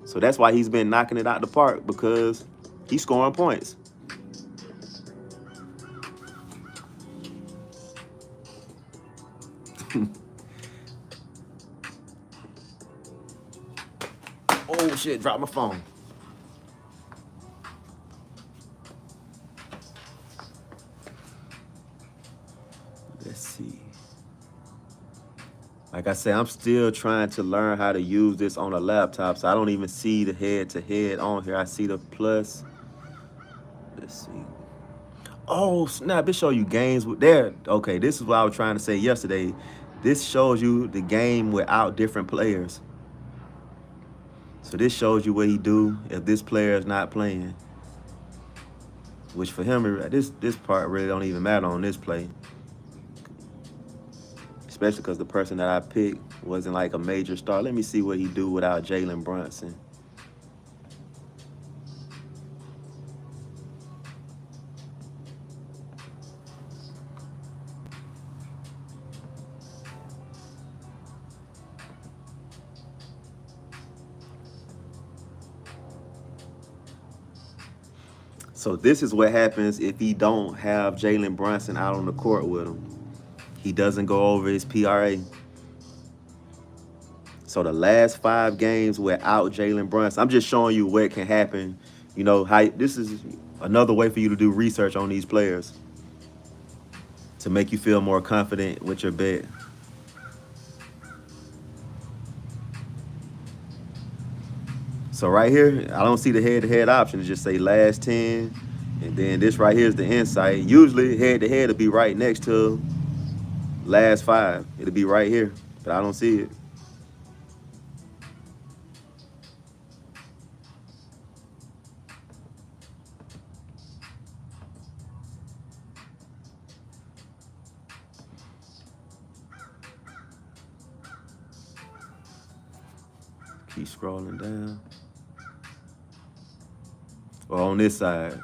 So that's why he's been knocking it out the park, because he's scoring points. Oh shit, dropped my phone. Let's see. Like I said, I'm still trying to learn how to use this on a laptop, so I don't even see the head-to-head on here. I see the plus. Let's see. Oh, snap, it show you games with there. Okay, this is what I was trying to say yesterday. This shows you the game without different players. So this shows you what he do if this player is not playing. Which for him, this part really don't even matter on this play. Especially because the person that I picked wasn't like a major star. Let me see what he do without Jalen Brunson. So this is what happens if he don't have Jalen Brunson out on the court with him. He doesn't go over his PRA. So the last 5 games without Jalen Brunson, I'm just showing you what can happen. You know, how this is another way for you to do research on these players to make you feel more confident with your bet. So right here, I don't see the head-to-head option. It just say last 10, and then this right here is the insight. Usually head-to-head will be right next to last 5. It'll be right here, but I don't see it. Keep scrolling down. Or on this side.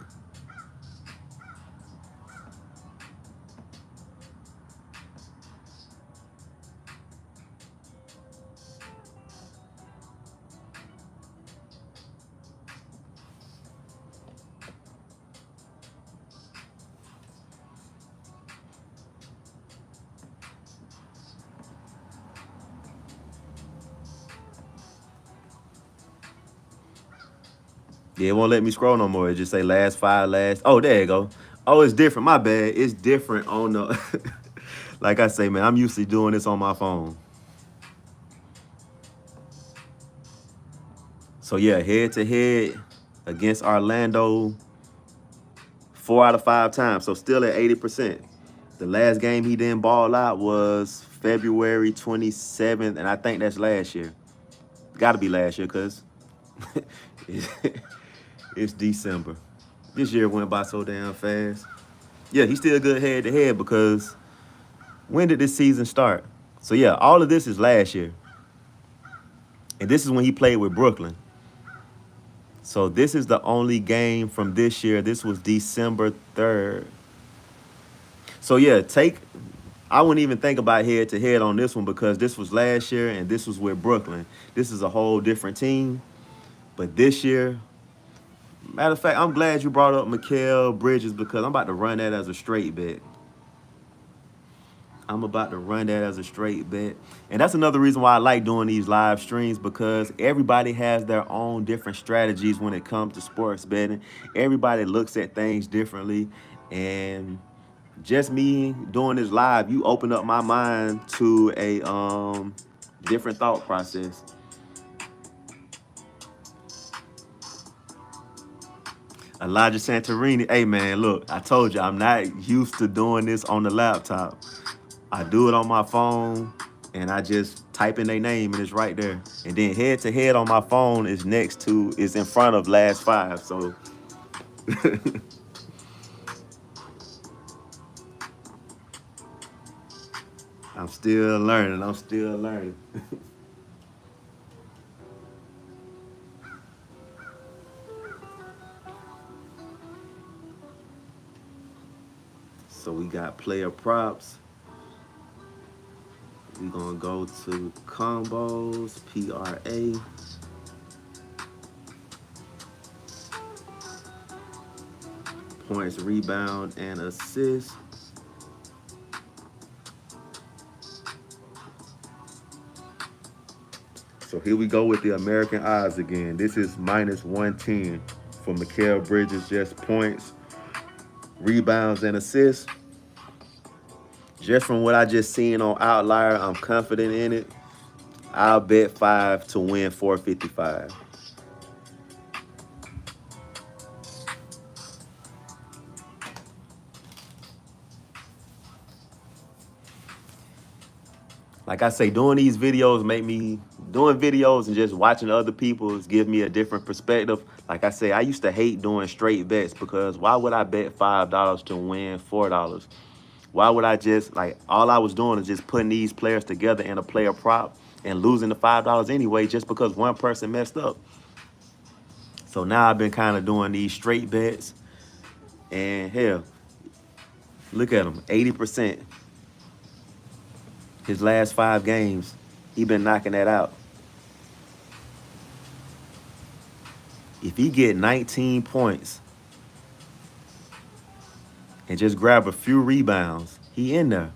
Yeah, it won't let me scroll no more. It just say last 5, last. Oh, there you go. Oh, it's different. My bad. It's different on the. Like I say, man, I'm used to doing this on my phone. So yeah, head-to-head against Orlando 4 out of 5 times. So still at 80%. The last game he didn't ball out was February 27th, and I think that's last year. Got to be last year because it's December. This year went by so damn fast. Yeah, he's still good head-to-head because when did this season start? So yeah, all of this is last year. And this is when he played with Brooklyn. So this is the only game from this year. This was December 3rd. So yeah, I wouldn't even think about head-to-head on this one because this was last year and this was with Brooklyn. This is a whole different team. But this year, matter of fact, I'm glad you brought up Mikal Bridges because I'm about to run that as a straight bet. I'm about to run that as a straight bet. And that's another reason why I like doing these live streams, because everybody has their own different strategies when it comes to sports betting. Everybody looks at things differently. And just me doing this live, you open up my mind to a different thought process. Elijah Santorini. Hey man, look, I told you I'm not used to doing this on the laptop. I do it on my phone and I just type in their name and it's right there. And then head to head on my phone is in front of last five. So I'm still learning. I'm still learning. So we got player props. We're gonna go to combos, PRA. Points, rebound, and assist. So here we go with the American odds again. This is minus 110 for Mikal Bridges, just points, rebounds, and assists. Just from what I just seen on Outlier, I'm confident in it. I'll bet 5 to win 455. Like I say, doing videos and just watching other people's give me a different perspective. Like I say, I used to hate doing straight bets because why would I bet $5 to win $4? Why would I just, like, all I was doing is just putting these players together in a player prop and losing the $5 anyway just because one person messed up. So now I've been kind of doing these straight bets. And hell, look at him, 80%. His last 5 games, he been knocking that out. If he get 19 points and just grab a few rebounds, he in there.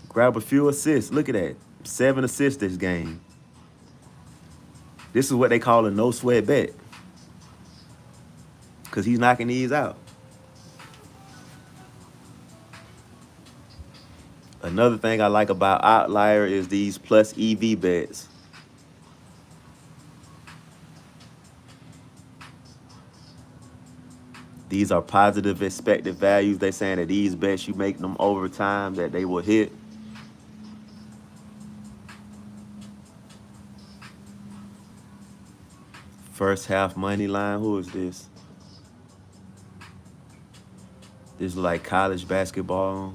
Grab a few assists. Look at that. 7 assists this game. This is what they call a no sweat bet. Because he's knocking these out. Another thing I like about Outlier is these plus EV bets. These are positive expected values. They saying that these bets, you make them over time, that they will hit. First half money line. Who is this? This is like college basketball.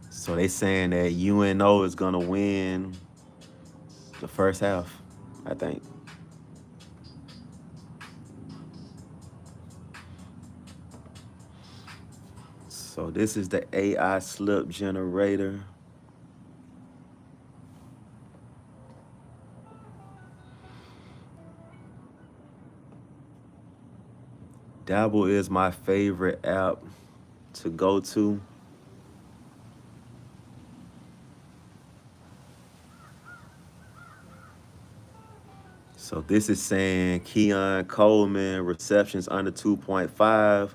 So they saying that UNO is gonna win the first half, I think. So this is the AI slip generator. Dabble is my favorite app to go to. So this is saying Keon Coleman, receptions under 2.5.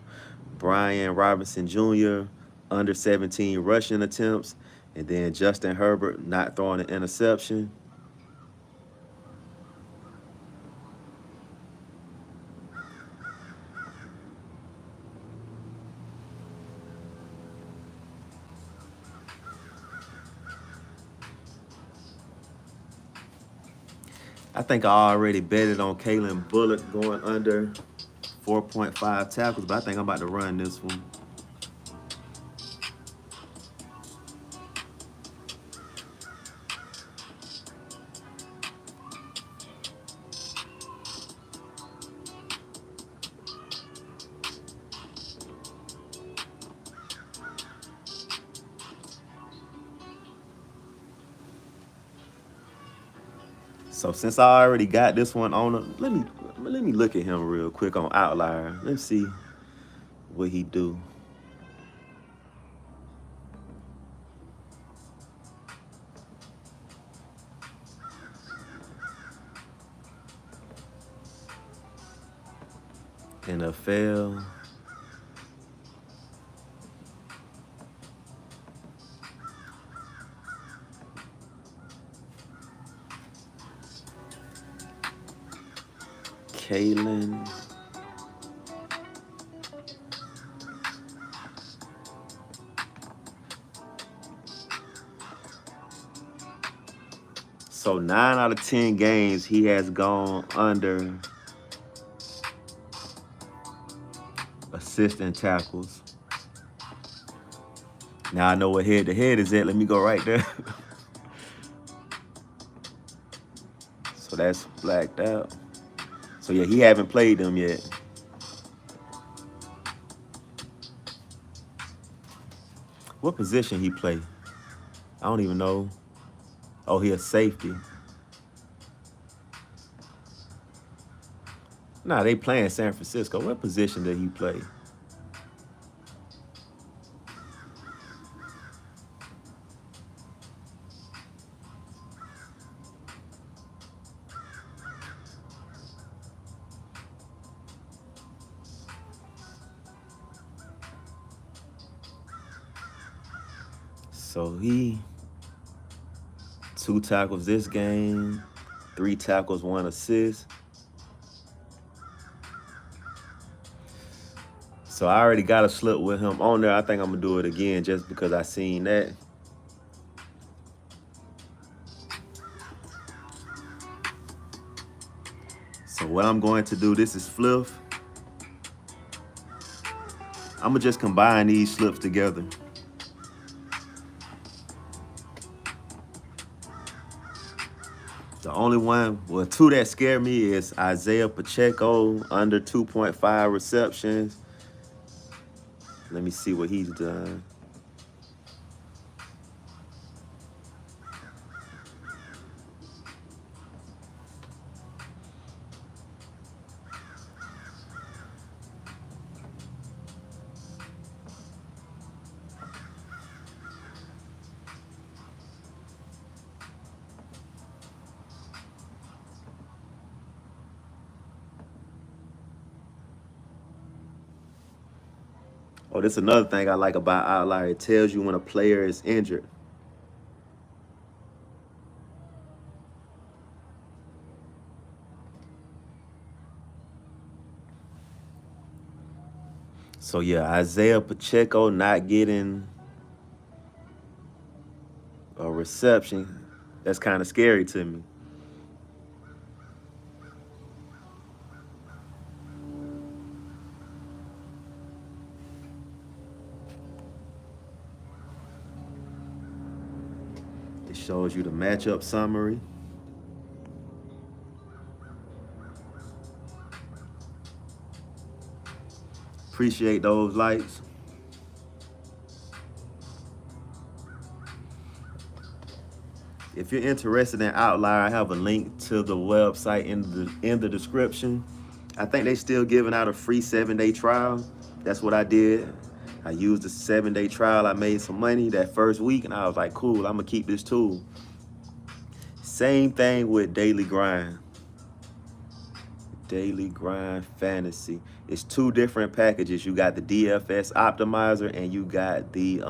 Brian Robinson Jr., under 17 rushing attempts. And then Justin Herbert not throwing an interception. I think I already betted on Kalen Bullock going under 4.5 tackles, but I think I'm about to run this one. So since I already got this one on, let me look at him real quick on Outlier. Let's see what he do. NFL. Kalen. So 9 out of 10 games he has gone under assist and tackles. Now I know what head-to-head is at. Let me go right there. So that's blacked out. So yeah, he haven't played them yet. What position he play? I don't even know. Oh, he a safety. Nah, they playing San Francisco. What position did he play? So he 2 tackles this game, 3 tackles, 1 assist. So I already got a slip with him on there. I think I'm gonna do it again just because I seen that. So what I'm going to do, this is Fliff. I'm gonna just combine these slips together. The only one, well, 2 that scare me is Isaiah Pacheco, under 2.5 receptions. Let me see what he's done. Oh, this is another thing I like about Outlier. It tells you when a player is injured. So yeah, Isaiah Pacheco not getting a reception. That's kind of scary to me. It shows you the matchup summary. Appreciate those likes. If you're interested in Outlier, I have a link to the website in the description. I think they still giving out a free 7-day trial. That's what I did. I used the 7-day trial. I made some money that first week, and I was like, cool, I'm gonna keep this tool. Same thing with DailyGrind. DailyGrind Fantasy. It's 2 different packages. You got the DFS optimizer and you got the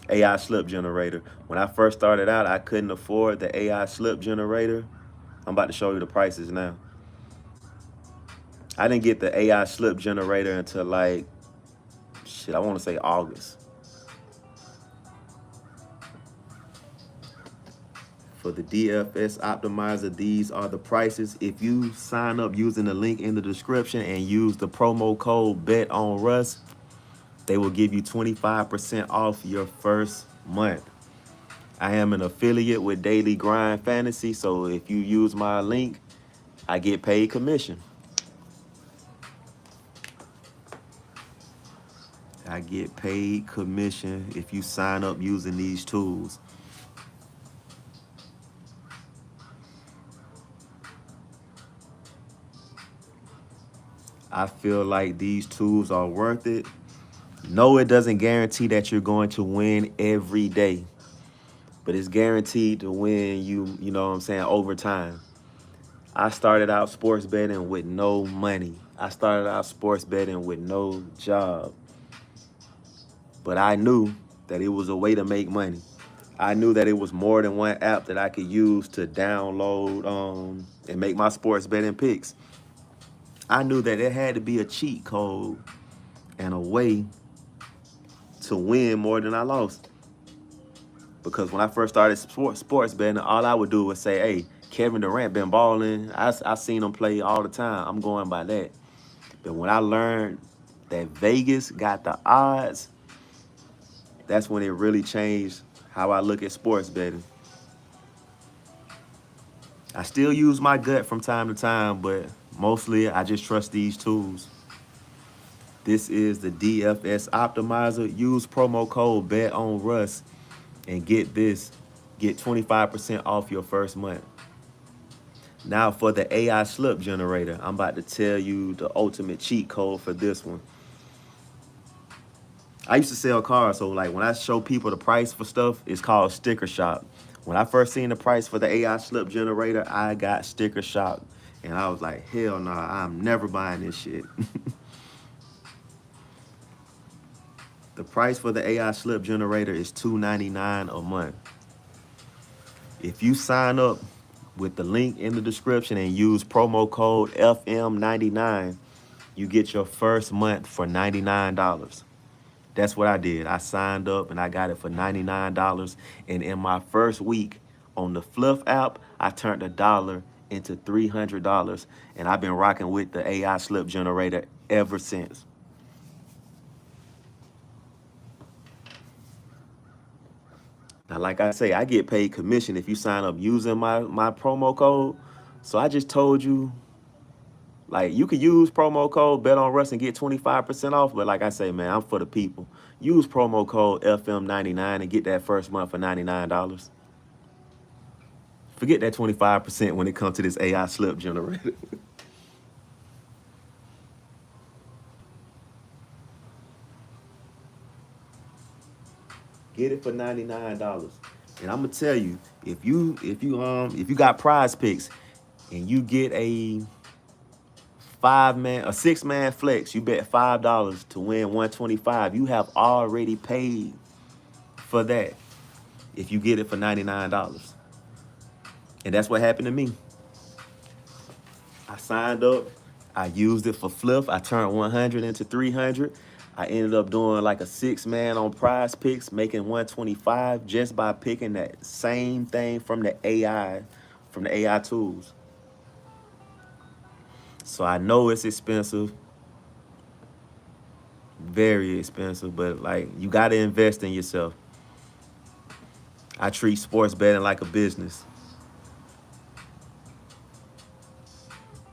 AI slip generator. When I first started out, I couldn't afford the AI slip generator. I'm about to show you the prices now. I didn't get the AI slip generator until like, shit, I want to say August. For the DFS optimizer, these are the prices. If you sign up using the link in the description and use the promo code BETONRUS, they will give you 25% off your first month. I am an affiliate with DailyGrind Fantasy, so if you use my link, I get paid commission. I get paid commission if you sign up using these tools. I feel like these tools are worth it. No, it doesn't guarantee that you're going to win every day, but it's guaranteed to win you know what I'm saying, over time. I started out sports betting with no money. I started out sports betting with no job. But I knew that it was a way to make money. I knew that it was more than one app that I could use to download and make my sports betting picks. I knew that there had to be a cheat code and a way to win more than I lost. Because when I first started sports betting, all I would do was say, hey, Kevin Durant been balling. I seen him play all the time. I'm going by that. But when I learned that Vegas got the odds, that's when it really changed how I look at sports betting. I still use my gut from time to time, but mostly I just trust these tools. This is the DFS Optimizer. Use promo code BETONRUS and get this. Get 25% off your first month. Now for the AI slip generator, I'm about to tell you the ultimate cheat code for this one. I used to sell cars, so like when I show people the price for stuff, it's called sticker shock. When I first seen the price for the AI slip generator, I got sticker shock. And I was like, hell nah, I'm never buying this shit. The price for the AI slip generator is $2.99 a month. If you sign up with the link in the description and use promo code FM99, you get your first month for $99. That's what I did. I signed up and I got it for $99. And in my first week on the Fliff app, I turned $1 into $300. And I've been rocking with the AI slip generator ever since. Now, like I say, I get paid commission if you sign up using my promo code. So I just told you, like, you could use promo code BetOnRuss and get 25% off. But like I say, man, I'm for the people. Use promo code FM99 and get that first month for $99. Forget that 25% when it comes to this AI slip generator. Get it for $99. And I'm gonna tell you, if you got PrizePicks and you get a 6-man flex, you bet $5 to win 125. You have already paid for that if you get it for $99. And that's what happened to me. I signed up, I used it for Fliff. I turned 100 into 300. I ended up doing like a 6-man on PrizePicks, making 125 just by picking that same thing from the AI tools. So I know it's expensive, very expensive, but like you got to invest in yourself. I treat sports betting like a business.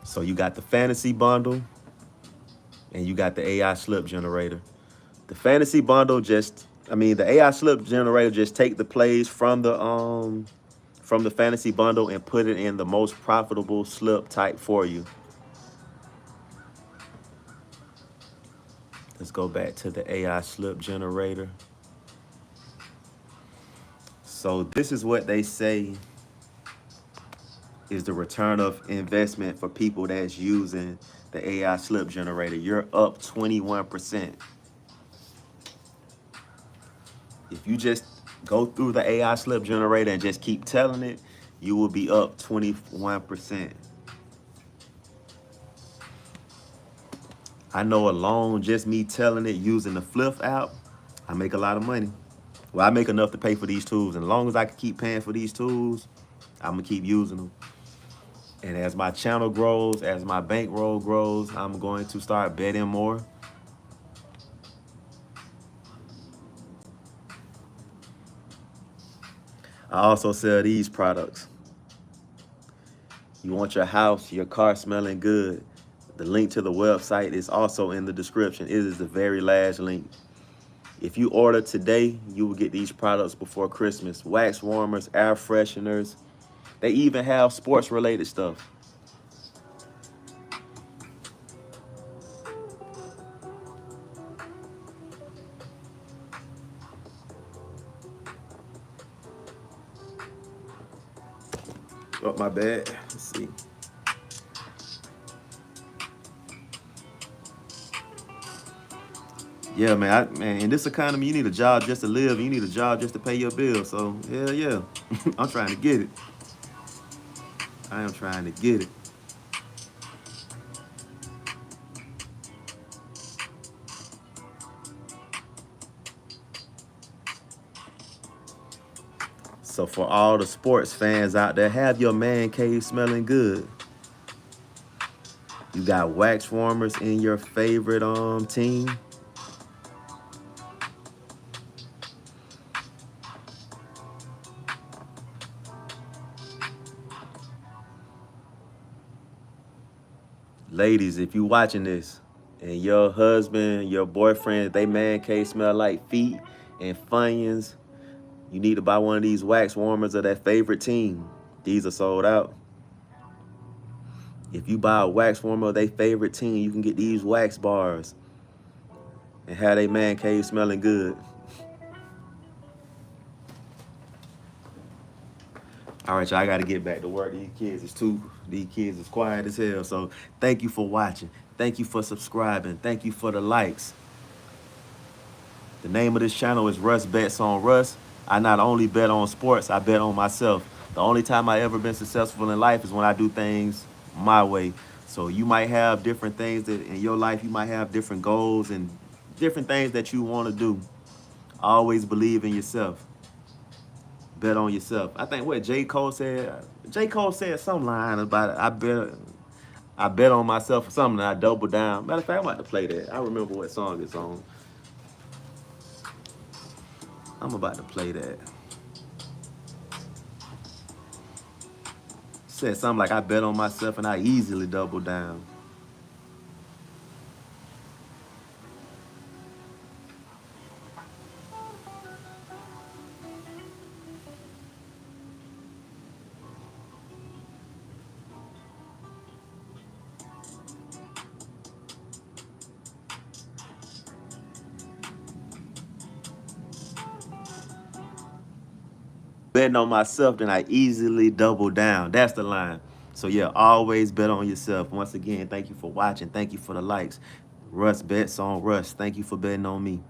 So you got the fantasy bundle and you got the AI slip generator. The fantasy bundle the AI slip generator just take the plays from the fantasy bundle and put it in the most profitable slip type for you. Let's go back to the AI slip generator. So this is what they say is the return of investment for people that's using the AI slip generator. You're up 21%. If you just go through the AI slip generator and just keep telling it, you will be up 21%. I know alone, just me telling it using the Fliff app, I make a lot of money. Well, I make enough to pay for these tools. And as long as I can keep paying for these tools, I'm going to keep using them. And as my channel grows, as my bankroll grows, I'm going to start betting more. I also sell these products. You want your house, your car smelling good. The link to the website is also in the description. It is the very last link. If you order today, you will get these products before Christmas. Wax warmers, air fresheners. They even have sports related stuff. Oh, my bad. Let's see. Yeah, man. Man, in this economy, you need a job just to live. You need a job just to pay your bills. So, hell yeah. I'm trying to get it. I am trying to get it. So for all the sports fans out there, have your man cave smelling good. You got wax warmers in your favorite team. Ladies, if you watching this and your husband, your boyfriend, they man cave smell like feet and funyuns, you need to buy one of these wax warmers of that favorite team. These are sold out. If you buy a wax warmer of their favorite team, you can get these wax bars and have they man cave smelling good. All right, y'all, I got to get back to work. These kids is quiet as hell. So thank you for watching. Thank you for subscribing. Thank you for the likes. The name of this channel is Russ Bets on Russ. I not only bet on sports, I bet on myself. The only time I ever been successful in life is when I do things my way. So you might have different things that in your life, you might have different goals and different things that you want to do. Always believe in yourself. Bet on yourself. I think what J. Cole said. J. Cole said some line about it. I bet on myself or something and I double down. Matter of fact, I'm about to play that. I remember what song it's on. I'm about to play that. Said something like I bet on myself and I easily double down. Betting on myself, then I easily double down. That's the line. So yeah, always bet on yourself. Once again, thank you for watching. Thank you for the likes. Russ Bets on Russ. Thank you for betting on me.